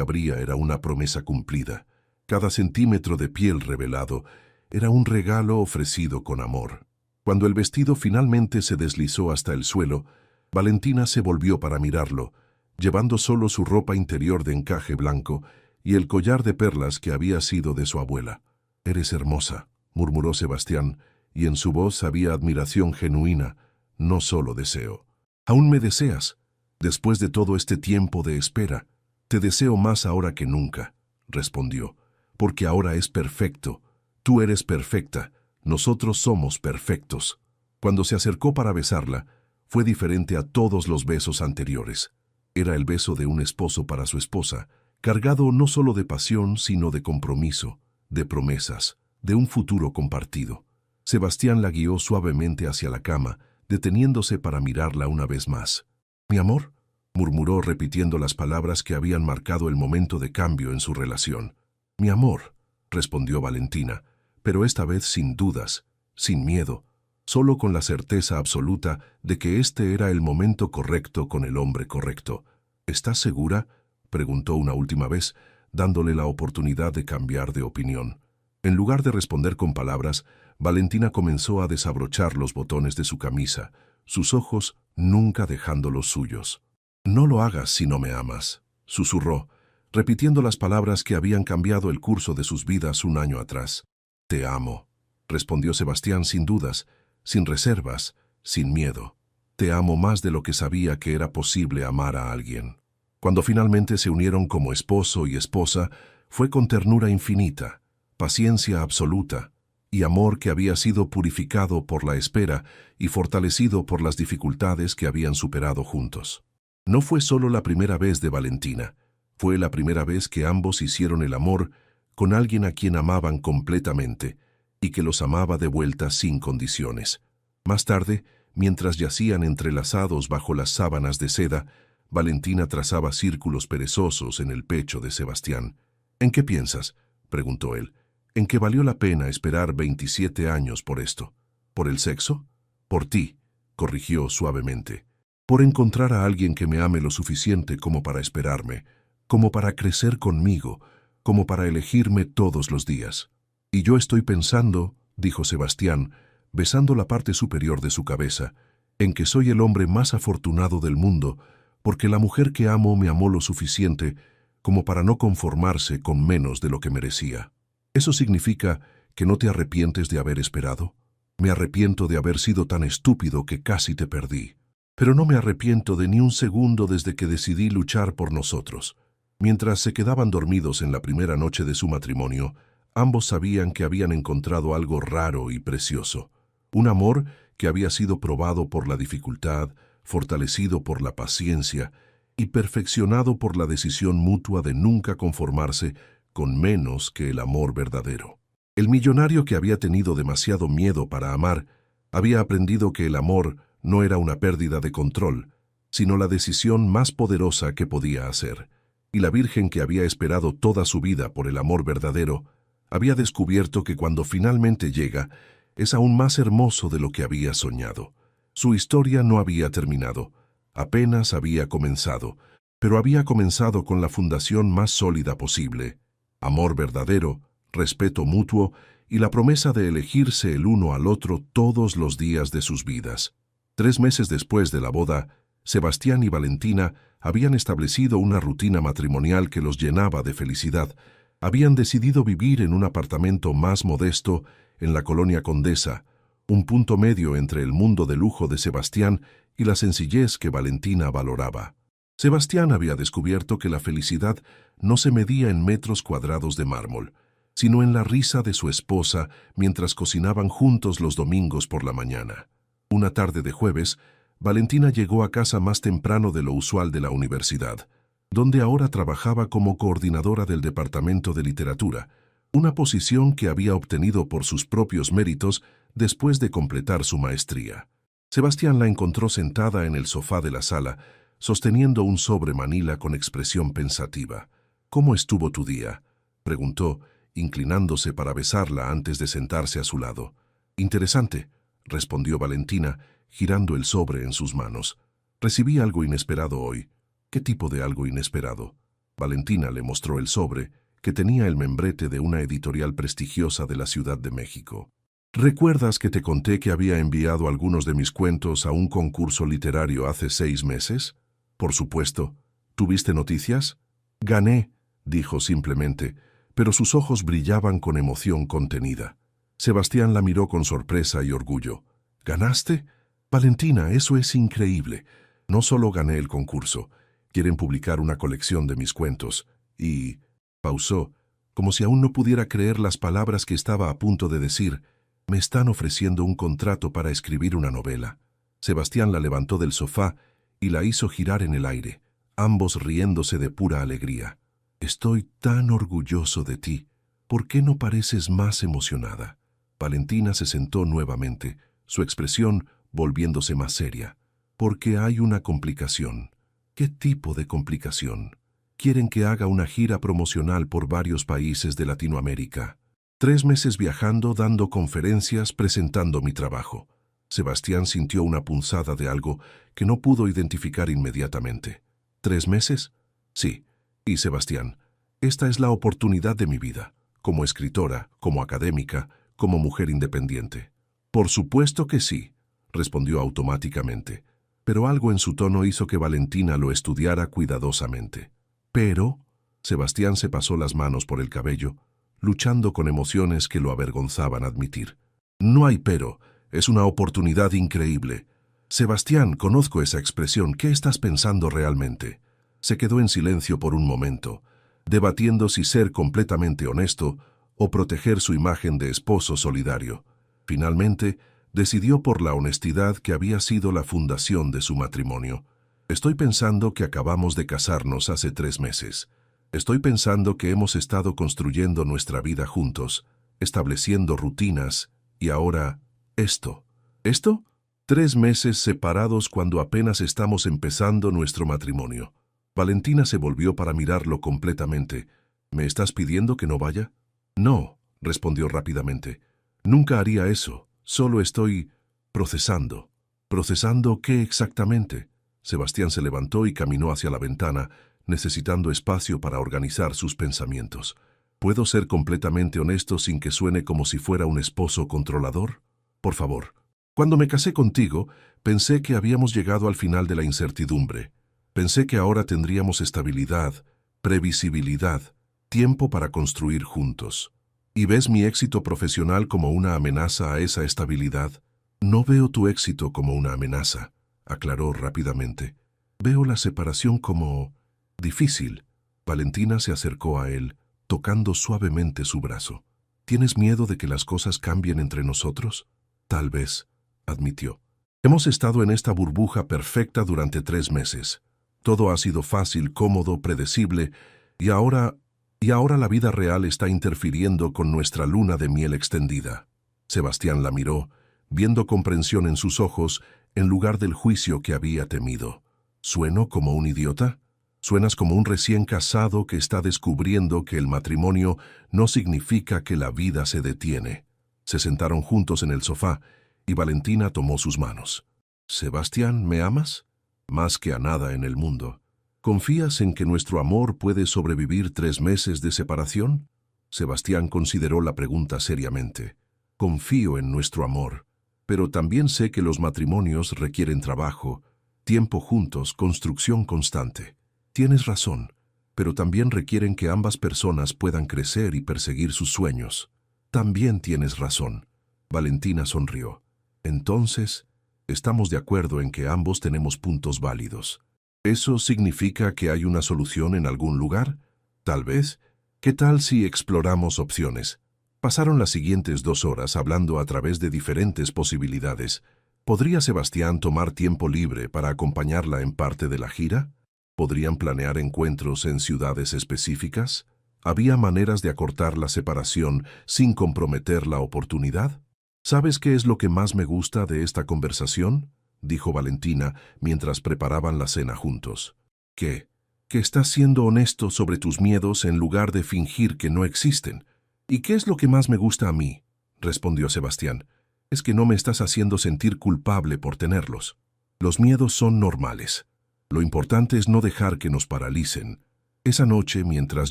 abría era una promesa cumplida. Cada centímetro de piel revelado era un regalo ofrecido con amor. Cuando el vestido finalmente se deslizó hasta el suelo, Valentina se volvió para mirarlo, llevando solo su ropa interior de encaje blanco y el collar de perlas que había sido de su abuela. «Eres hermosa», murmuró Sebastián, y en su voz había admiración genuina, no solo deseo. «¿Aún me deseas? Después de todo este tiempo de espera, te deseo más ahora que nunca», respondió, «porque ahora es perfecto. Tú eres perfecta, nosotros somos perfectos». Cuando se acercó para besarla, fue diferente a todos los besos anteriores. Era el beso de un esposo para su esposa, cargado no solo de pasión, sino de compromiso, de promesas, de un futuro compartido. Sebastián la guió suavemente hacia la cama, deteniéndose para mirarla una vez más. «¿Mi amor?», murmuró repitiendo las palabras que habían marcado el momento de cambio en su relación. «Mi amor», respondió Valentina, pero esta vez sin dudas, sin miedo, solo con la certeza absoluta de que este era el momento correcto con el hombre correcto. «¿Estás segura?», preguntó una última vez, dándole la oportunidad de cambiar de opinión. En lugar de responder con palabras, Valentina comenzó a desabrochar los botones de su camisa, sus ojos nunca dejando los suyos. «No lo hagas si no me amas», susurró, repitiendo las palabras que habían cambiado el curso de sus vidas un año atrás. «Te amo», respondió Sebastián sin dudas, sin reservas, sin miedo. «Te amo más de lo que sabía que era posible amar a alguien». Cuando finalmente se unieron como esposo y esposa, fue con ternura infinita, paciencia absoluta y amor que había sido purificado por la espera y fortalecido por las dificultades que habían superado juntos. No fue solo la primera vez de Valentina, fue la primera vez que ambos hicieron el amor con alguien a quien amaban completamente y que los amaba de vuelta sin condiciones. Más tarde, mientras yacían entrelazados bajo las sábanas de seda, Valentina trazaba círculos perezosos en el pecho de Sebastián. «¿En qué piensas?», preguntó él. «¿En que valió la pena esperar 27 años por esto? ¿Por el sexo? Por ti», corrigió suavemente. Por encontrar a alguien que me ame lo suficiente como para esperarme, como para crecer conmigo, como para elegirme todos los días. Y yo estoy pensando, dijo Sebastián, besando la parte superior de su cabeza, en que soy el hombre más afortunado del mundo, porque la mujer que amo me amó lo suficiente como para no conformarse con menos de lo que merecía. ¿Eso significa que no te arrepientes de haber esperado? Me arrepiento de haber sido tan estúpido que casi te perdí. Pero no me arrepiento de ni un segundo desde que decidí luchar por nosotros. Mientras se quedaban dormidos en la primera noche de su matrimonio, ambos sabían que habían encontrado algo raro y precioso. Un amor que había sido probado por la dificultad, fortalecido por la paciencia y perfeccionado por la decisión mutua de nunca conformarse con menos que el amor verdadero. El millonario, que había tenido demasiado miedo para amar, había aprendido que el amor no era una pérdida de control, sino la decisión más poderosa que podía hacer. Y la Virgen, que había esperado toda su vida por el amor verdadero, había descubierto que cuando finalmente llega, es aún más hermoso de lo que había soñado. Su historia no había terminado, apenas había comenzado, pero había comenzado con la fundación más sólida posible: amor verdadero, respeto mutuo y la promesa de elegirse el uno al otro todos los días de sus vidas. 3 meses después de la boda, Sebastián y Valentina habían establecido una rutina matrimonial que los llenaba de felicidad. Habían decidido vivir en un apartamento más modesto en la colonia Condesa, un punto medio entre el mundo de lujo de Sebastián y la sencillez que Valentina valoraba. Sebastián había descubierto que la felicidad no se medía en metros cuadrados de mármol, sino en la risa de su esposa mientras cocinaban juntos los domingos por la mañana. Una tarde de jueves, Valentina llegó a casa más temprano de lo usual de la universidad, donde ahora trabajaba como coordinadora del departamento de literatura, una posición que había obtenido por sus propios méritos después de completar su maestría. Sebastián la encontró sentada en el sofá de la sala, sosteniendo un sobre manila con expresión pensativa. «¿Cómo estuvo tu día?», preguntó, inclinándose para besarla antes de sentarse a su lado. «Interesante», respondió Valentina, girando el sobre en sus manos. «Recibí algo inesperado hoy». «¿Qué tipo de algo inesperado?». Valentina le mostró el sobre, que tenía el membrete de una editorial prestigiosa de la Ciudad de México. «¿Recuerdas que te conté que había enviado algunos de mis cuentos a un concurso literario hace 6 meses? Por supuesto. ¿Tuviste noticias?». «Gané», dijo simplemente, pero sus ojos brillaban con emoción contenida. Sebastián la miró con sorpresa y orgullo. «¿Ganaste? Valentina, eso es increíble. No solo gané el concurso. Quieren publicar una colección de mis cuentos. Y...». Pausó, como si aún no pudiera creer las palabras que estaba a punto de decir. «Me están ofreciendo un contrato para escribir una novela». Sebastián la levantó del sofá y la hizo girar en el aire, ambos riéndose de pura alegría. «Estoy tan orgulloso de ti. ¿Por qué no pareces más emocionada?». Valentina se sentó nuevamente, su expresión volviéndose más seria. «Porque hay una complicación». «¿Qué tipo de complicación?». «Quieren que haga una gira promocional por varios países de Latinoamérica. 3 meses viajando, dando conferencias, presentando mi trabajo». Sebastián sintió una punzada de algo que no pudo identificar inmediatamente. «¿3 meses?» «Sí». «Y Sebastián, esta es la oportunidad de mi vida, como escritora, como académica, como mujer independiente». «Por supuesto que sí», respondió automáticamente, pero algo en su tono hizo que Valentina lo estudiara cuidadosamente. «Pero...». Sebastián se pasó las manos por el cabello, luchando con emociones que lo avergonzaban admitir. «No hay pero, es una oportunidad increíble». «Sebastián, conozco esa expresión, ¿qué estás pensando realmente?». Se quedó en silencio por un momento, debatiendo si ser completamente honesto o proteger su imagen de esposo solidario. Finalmente, decidió por la honestidad que había sido la fundación de su matrimonio. «Estoy pensando que acabamos de casarnos hace 3 meses. Estoy pensando que hemos estado construyendo nuestra vida juntos, estableciendo rutinas, y ahora, esto». «¿Esto?». 3 meses separados cuando apenas estamos empezando nuestro matrimonio. Valentina se volvió para mirarlo completamente. «¿Me estás pidiendo que no vaya?». «No», respondió rápidamente. «Nunca haría eso, solo estoy procesando». ¿Procesando qué exactamente? Sebastián se levantó y caminó hacia la ventana, necesitando espacio para organizar sus pensamientos. ¿Puedo ser completamente honesto sin que suene como si fuera un esposo controlador? Por favor. Cuando me casé contigo, pensé que habíamos llegado al final de la incertidumbre. Pensé que ahora tendríamos estabilidad, previsibilidad, tiempo para construir juntos. ¿Y ves mi éxito profesional como una amenaza a esa estabilidad? No veo tu éxito como una amenaza, aclaró rápidamente. Veo la separación como difícil. Valentina se acercó a él, tocando suavemente su brazo. ¿Tienes miedo de que las cosas cambien entre nosotros? Tal vez, admitió. Hemos estado en esta burbuja perfecta durante 3 meses. Todo ha sido fácil, cómodo, predecible, y ahora la vida real está interfiriendo con nuestra luna de miel extendida. Sebastián la miró, viendo comprensión en sus ojos en lugar del juicio que había temido. ¿Sueno como un idiota? Suenas como un recién casado que está descubriendo que el matrimonio no significa que la vida se detiene. Se sentaron juntos en el sofá y Valentina tomó sus manos. «Sebastián, ¿me amas? Más que a nada en el mundo. ¿Confías en que nuestro amor puede sobrevivir 3 meses de separación?» Sebastián consideró la pregunta seriamente. «Confío en nuestro amor, pero también sé que los matrimonios requieren trabajo, tiempo juntos, construcción constante. Tienes razón, pero también requieren que ambas personas puedan crecer y perseguir sus sueños. También tienes razón». Valentina sonrió. «Entonces, estamos de acuerdo en que ambos tenemos puntos válidos. ¿Eso significa que hay una solución en algún lugar? Tal vez. ¿Qué tal si exploramos opciones?» Pasaron las siguientes 2 horas hablando a través de diferentes posibilidades. ¿Podría Sebastián tomar tiempo libre para acompañarla en parte de la gira? ¿Podrían planear encuentros en ciudades específicas? ¿Había maneras de acortar la separación sin comprometer la oportunidad? ¿Sabes qué es lo que más me gusta de esta conversación?, dijo Valentina mientras preparaban la cena juntos. ¿Qué? Que estás siendo honesto sobre tus miedos en lugar de fingir que no existen. ¿Y qué es lo que más me gusta a mí?, respondió Sebastián. Es que no me estás haciendo sentir culpable por tenerlos. Los miedos son normales. Lo importante es no dejar que nos paralicen. Esa noche, mientras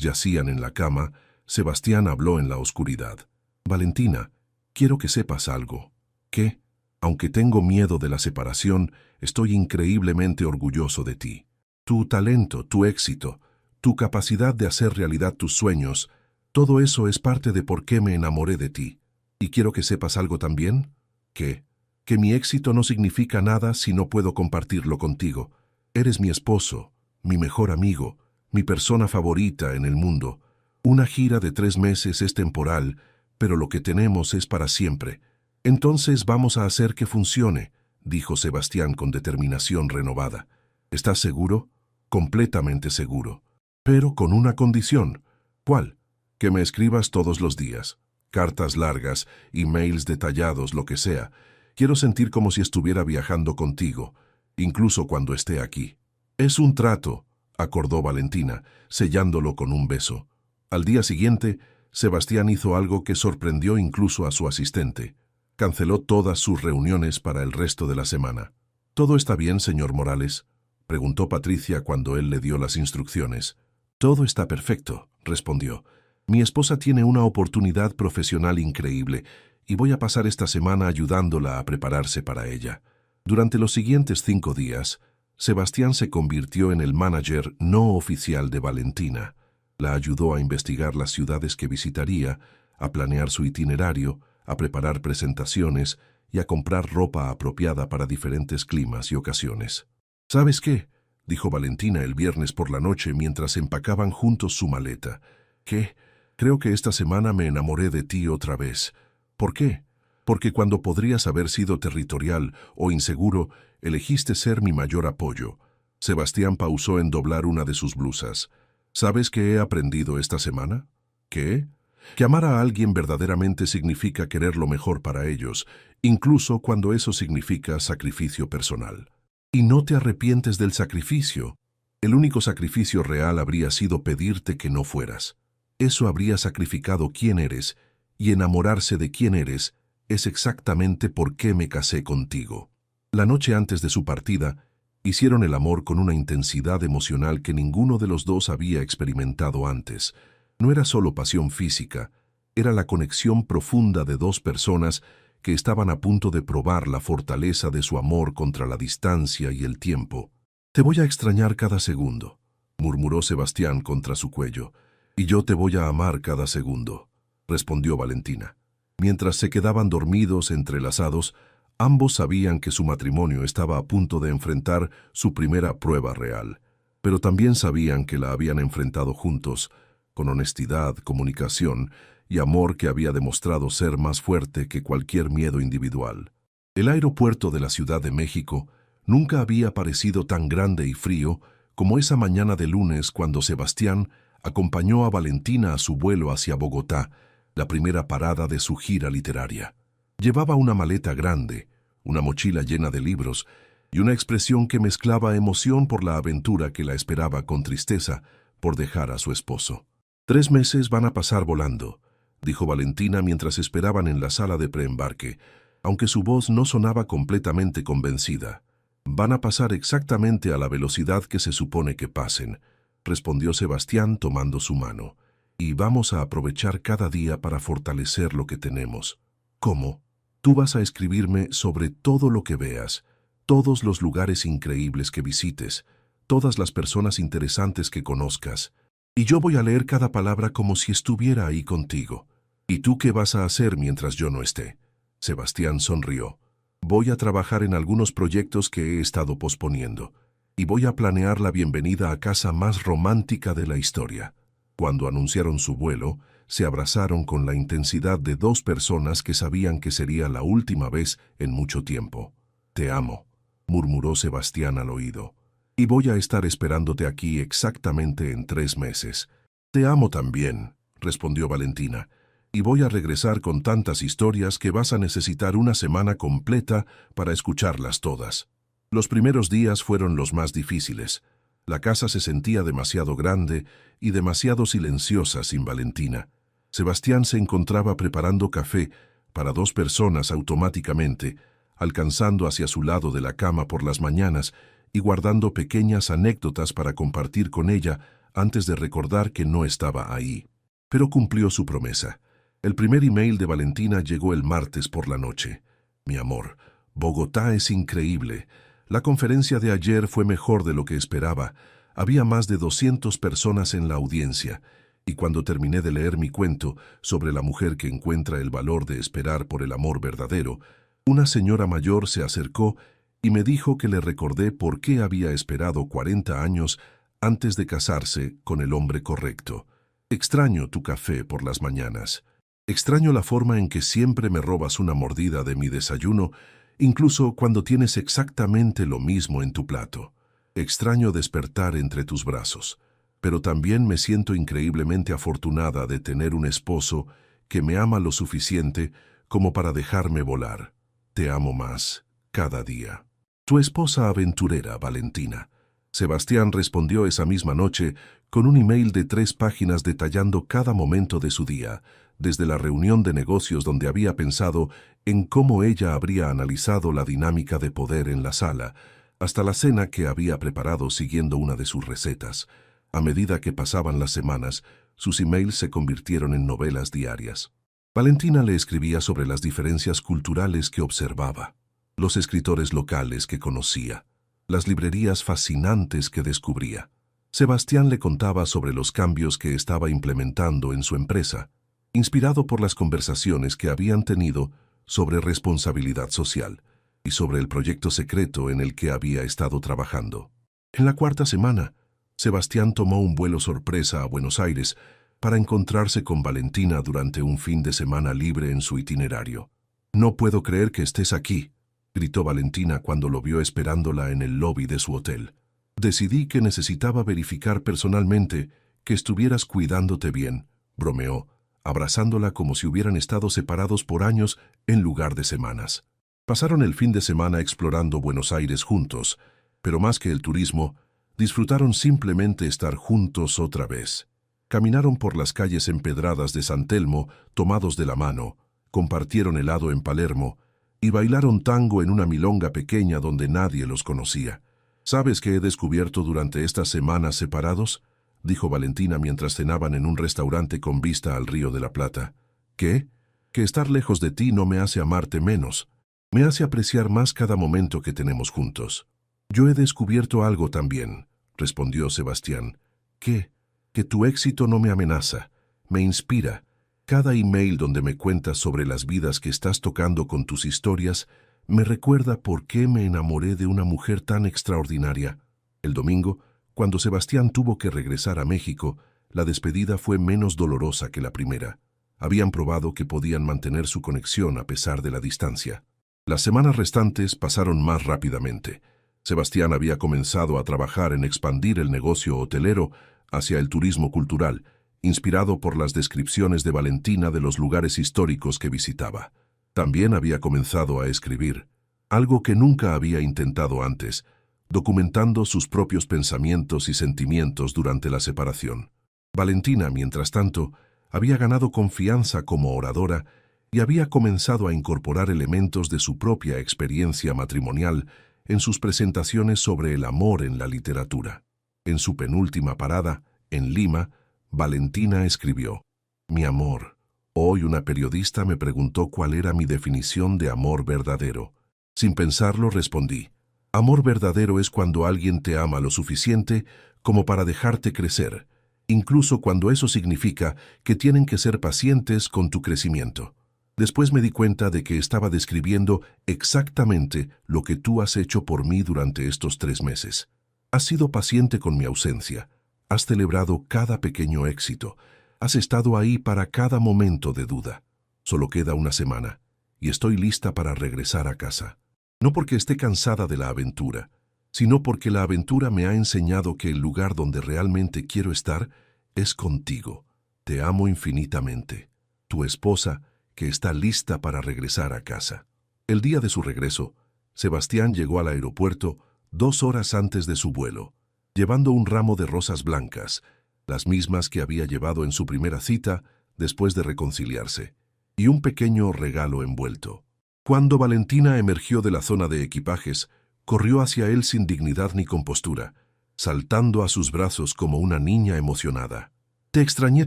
yacían en la cama, Sebastián habló en la oscuridad. «Valentina, quiero que sepas algo. ¿Qué? Aunque tengo miedo de la separación, estoy increíblemente orgulloso de ti. Tu talento, tu éxito, tu capacidad de hacer realidad tus sueños, todo eso es parte de por qué me enamoré de ti. Y quiero que sepas algo también. ¿Qué? Que mi éxito no significa nada si no puedo compartirlo contigo. Eres mi esposo, mi mejor amigo, mi persona favorita en el mundo. Una gira de 3 meses es temporal, pero lo que tenemos es para siempre. Entonces vamos a hacer que funcione», dijo Sebastián con determinación renovada. «¿Estás seguro?» «Completamente seguro. Pero con una condición». «¿Cuál?» «Que me escribas todos los días. Cartas largas, emails detallados, lo que sea. Quiero sentir como si estuviera viajando contigo, incluso cuando esté aquí». «Es un trato», acordó Valentina, sellándolo con un beso. Al día siguiente, Sebastián hizo algo que sorprendió incluso a su asistente. Canceló todas sus reuniones para el resto de la semana. «¿Todo está bien, señor Morales?», preguntó Patricia cuando él le dio las instrucciones. «Todo está perfecto», respondió. «Mi esposa tiene una oportunidad profesional increíble y voy a pasar esta semana ayudándola a prepararse para ella». Durante los siguientes 5 días, Sebastián se convirtió en el manager no oficial de Valentina. La ayudó a investigar las ciudades que visitaría, a planear su itinerario, a preparar presentaciones y a comprar ropa apropiada para diferentes climas y ocasiones. «¿Sabes qué?», dijo Valentina el viernes por la noche mientras empacaban juntos su maleta. «¿Qué? Creo que esta semana me enamoré de ti otra vez». «¿Por qué?» «Porque cuando podrías haber sido territorial o inseguro, elegiste ser mi mayor apoyo». Sebastián pausó en doblar una de sus blusas. «¿Sabes qué he aprendido esta semana?» «¿Qué?» «Que amar a alguien verdaderamente significa querer lo mejor para ellos, incluso cuando eso significa sacrificio personal. Y no te arrepientes del sacrificio. El único sacrificio real habría sido pedirte que no fueras. Eso habría sacrificado quién eres, y enamorarse de quién eres es exactamente por qué me casé contigo». La noche antes de su partida, hicieron el amor con una intensidad emocional que ninguno de los dos había experimentado antes. No era solo pasión física, era la conexión profunda de dos personas que estaban a punto de probar la fortaleza de su amor contra la distancia y el tiempo. «Te voy a extrañar cada segundo», murmuró Sebastián contra su cuello. «Y yo te voy a amar cada segundo», respondió Valentina. Mientras se quedaban dormidos, entrelazados, ambos sabían que su matrimonio estaba a punto de enfrentar su primera prueba real, pero también sabían que la habían enfrentado juntos, con honestidad, comunicación y amor que había demostrado ser más fuerte que cualquier miedo individual. El aeropuerto de la Ciudad de México nunca había parecido tan grande y frío como esa mañana de lunes cuando Sebastián acompañó a Valentina a su vuelo hacia Bogotá, la primera parada de su gira literaria. Llevaba una maleta grande, una mochila llena de libros y una expresión que mezclaba emoción por la aventura que la esperaba con tristeza por dejar a su esposo. «3 meses van a pasar volando», dijo Valentina mientras esperaban en la sala de preembarque, aunque su voz no sonaba completamente convencida. «Van a pasar exactamente a la velocidad que se supone que pasen», respondió Sebastián tomando su mano. «Y vamos a aprovechar cada día para fortalecer lo que tenemos». «¿Cómo?» «Tú vas a escribirme sobre todo lo que veas, todos los lugares increíbles que visites, todas las personas interesantes que conozcas. Y yo voy a leer cada palabra como si estuviera ahí contigo. ¿Y tú qué vas a hacer mientras yo no esté?» Sebastián sonrió. «Voy a trabajar en algunos proyectos que he estado posponiendo, y voy a planear la bienvenida a casa más romántica de la historia». Cuando anunciaron su vuelo, se abrazaron con la intensidad de dos personas que sabían que sería la última vez en mucho tiempo. «Te amo», murmuró Sebastián al oído. «Y voy a estar esperándote aquí exactamente en 3 meses». «Te amo también», respondió Valentina. «Y voy a regresar con tantas historias que vas a necesitar una semana completa para escucharlas todas». Los primeros días fueron los más difíciles. La casa se sentía demasiado grande y demasiado silenciosa sin Valentina. Sebastián se encontraba preparando café para 2 personas automáticamente, alcanzando hacia su lado de la cama por las mañanas y guardando pequeñas anécdotas para compartir con ella antes de recordar que no estaba ahí. Pero cumplió su promesa. El primer email de Valentina llegó el martes por la noche. «Mi amor, Bogotá es increíble. La conferencia de ayer fue mejor de lo que esperaba. Había más de 200 personas en la audiencia, y cuando terminé de leer mi cuento sobre la mujer que encuentra el valor de esperar por el amor verdadero, una señora mayor se acercó y me dijo que le recordé por qué había esperado 40 años antes de casarse con el hombre correcto. Extraño tu café por las mañanas. Extraño la forma en que siempre me robas una mordida de mi desayuno, incluso cuando tienes exactamente lo mismo en tu plato. Extraño despertar entre tus brazos, pero también me siento increíblemente afortunada de tener un esposo que me ama lo suficiente como para dejarme volar. Te amo más, cada día». «Tu esposa aventurera, Valentina». Sebastián respondió esa misma noche con un email de 3 páginas detallando cada momento de su día, desde la reunión de negocios donde había pensado en cómo ella habría analizado la dinámica de poder en la sala, hasta la cena que había preparado siguiendo una de sus recetas. A medida que pasaban las semanas, sus emails se convirtieron en novelas diarias. Valentina le escribía sobre las diferencias culturales que observaba, los escritores locales que conocía, las librerías fascinantes que descubría. Sebastián le contaba sobre los cambios que estaba implementando en su empresa, inspirado por las conversaciones que habían tenido sobre responsabilidad social y sobre el proyecto secreto en el que había estado trabajando. En la 4ª semana, Sebastián tomó un vuelo sorpresa a Buenos Aires para encontrarse con Valentina durante un fin de semana libre en su itinerario. «No puedo creer que estés aquí», gritó Valentina cuando lo vio esperándola en el lobby de su hotel. «Decidí que necesitaba verificar personalmente que estuvieras cuidándote bien», bromeó, abrazándola como si hubieran estado separados por años en lugar de semanas. Pasaron el fin de semana explorando Buenos Aires juntos, pero más que el turismo, disfrutaron simplemente estar juntos otra vez. Caminaron por las calles empedradas de San Telmo, tomados de la mano, compartieron helado en Palermo y bailaron tango en una milonga pequeña donde nadie los conocía. ¿Sabes qué he descubierto durante estas semanas separados?, dijo Valentina mientras cenaban en un restaurante con vista al Río de la Plata. ¿Qué? Que estar lejos de ti no me hace amarte menos. Me hace apreciar más cada momento que tenemos juntos. Yo he descubierto algo también, respondió Sebastián. ¿Qué? Que tu éxito no me amenaza, me inspira. Cada email donde me cuentas sobre las vidas que estás tocando con tus historias me recuerda por qué me enamoré de una mujer tan extraordinaria. El domingo, cuando Sebastián tuvo que regresar a México, la despedida fue menos dolorosa que la primera. Habían probado que podían mantener su conexión a pesar de la distancia. Las semanas restantes pasaron más rápidamente. Sebastián había comenzado a trabajar en expandir el negocio hotelero hacia el turismo cultural, inspirado por las descripciones de Valentina de los lugares históricos que visitaba. También había comenzado a escribir, algo que nunca había intentado antes, documentando sus propios pensamientos y sentimientos durante la separación. Valentina, mientras tanto, había ganado confianza como oradora y había comenzado a incorporar elementos de su propia experiencia matrimonial en sus presentaciones sobre el amor en la literatura. En su penúltima parada, en Lima, Valentina escribió: «Mi amor, hoy una periodista me preguntó cuál era mi definición de amor verdadero. Sin pensarlo respondí: amor verdadero es cuando alguien te ama lo suficiente como para dejarte crecer, incluso cuando eso significa que tienen que ser pacientes con tu crecimiento». Después me di cuenta de que estaba describiendo exactamente lo que tú has hecho por mí durante estos 3 meses. Has sido paciente con mi ausencia, has celebrado cada pequeño éxito, has estado ahí para cada momento de duda. Solo queda una semana, y estoy lista para regresar a casa. No porque esté cansada de la aventura, sino porque la aventura me ha enseñado que el lugar donde realmente quiero estar es contigo. Te amo infinitamente. Tu esposa, que está lista para regresar a casa. El día de su regreso, Sebastián llegó al aeropuerto 2 horas antes de su vuelo, llevando un ramo de rosas blancas, las mismas que había llevado en su primera cita después de reconciliarse, y un pequeño regalo envuelto. Cuando Valentina emergió de la zona de equipajes, corrió hacia él sin dignidad ni compostura, saltando a sus brazos como una niña emocionada. «Te extrañé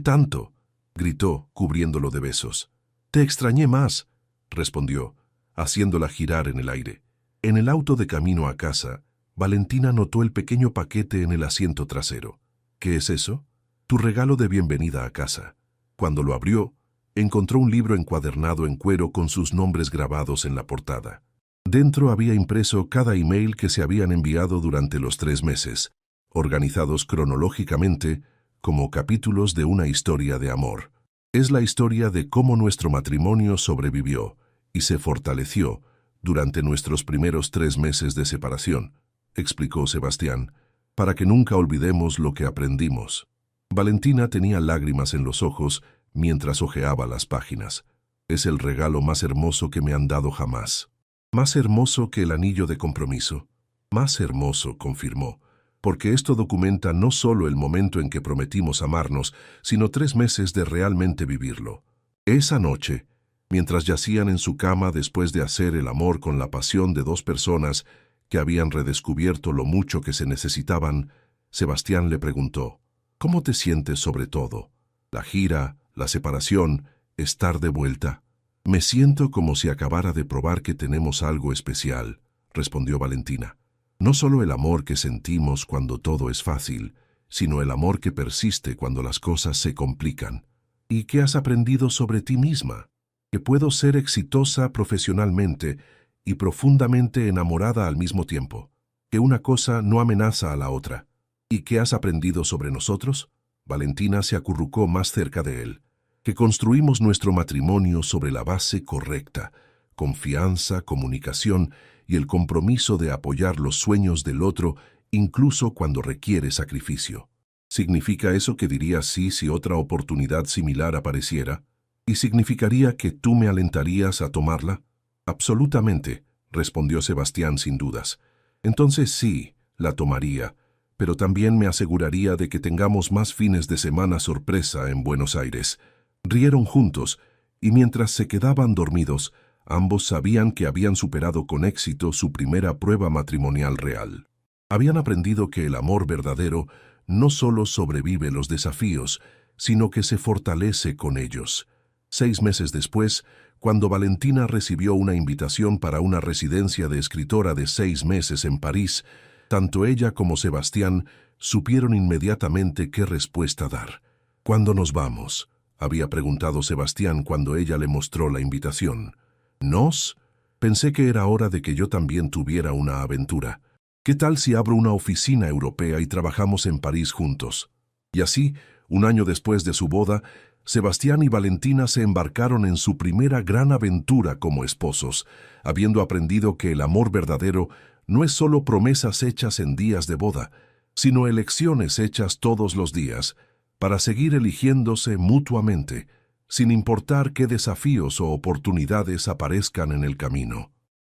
tanto», gritó, cubriéndolo de besos. «Te extrañé más», respondió, haciéndola girar en el aire. En el auto de camino a casa, Valentina notó el pequeño paquete en el asiento trasero. «¿Qué es eso?» «Tu regalo de bienvenida a casa». Cuando lo abrió, encontró un libro encuadernado en cuero con sus nombres grabados en la portada. Dentro había impreso cada email que se habían enviado durante los 3 meses, organizados cronológicamente como capítulos de una historia de amor. Es la historia de cómo nuestro matrimonio sobrevivió y se fortaleció durante nuestros primeros 3 meses de separación, explicó Sebastián, para que nunca olvidemos lo que aprendimos. Valentina tenía lágrimas en los ojos mientras hojeaba las páginas. «Es el regalo más hermoso que me han dado jamás. Más hermoso que el anillo de compromiso». «Más hermoso», confirmó, «porque esto documenta no solo el momento en que prometimos amarnos, sino 3 meses de realmente vivirlo». Esa noche, mientras yacían en su cama después de hacer el amor con la pasión de 2 personas que habían redescubierto lo mucho que se necesitaban, Sebastián le preguntó: «¿Cómo te sientes sobre todo? La gira, la separación, estar de vuelta». «Me siento como si acabara de probar que tenemos algo especial», respondió Valentina. «No solo el amor que sentimos cuando todo es fácil, sino el amor que persiste cuando las cosas se complican». «¿Y qué has aprendido sobre ti misma?» «Que puedo ser exitosa profesionalmente y profundamente enamorada al mismo tiempo. Que una cosa no amenaza a la otra». «¿Y qué has aprendido sobre nosotros?» Valentina se acurrucó más cerca de él. «Que construimos nuestro matrimonio sobre la base correcta, confianza, comunicación y el compromiso de apoyar los sueños del otro incluso cuando requiere sacrificio». ¿Significa eso que dirías sí si otra oportunidad similar apareciera? ¿Y significaría que tú me alentarías a tomarla? «Absolutamente», respondió Sebastián sin dudas. «Entonces sí, la tomaría, pero también me aseguraría de que tengamos más fines de semana sorpresa en Buenos Aires». Rieron juntos, y mientras se quedaban dormidos, Ambos sabían que habían superado con éxito su primera prueba matrimonial real. Habían aprendido que el amor verdadero no solo sobrevive los desafíos, sino que se fortalece con ellos. 6 meses después, cuando Valentina recibió una invitación para una residencia de escritora de 6 meses en París, tanto ella como Sebastián supieron inmediatamente qué respuesta dar. «¿Cuándo nos vamos?», había preguntado Sebastián cuando ella le mostró la invitación. «¿Nos? Pensé que era hora de que yo también tuviera una aventura. ¿Qué tal si abro una oficina europea y trabajamos en París juntos?». Y así, un año después de su boda, Sebastián y Valentina se embarcaron en su primera gran aventura como esposos, habiendo aprendido que el amor verdadero no es solo promesas hechas en días de boda, sino elecciones hechas todos los días, para seguir eligiéndose mutuamente, sin importar qué desafíos o oportunidades aparezcan en el camino.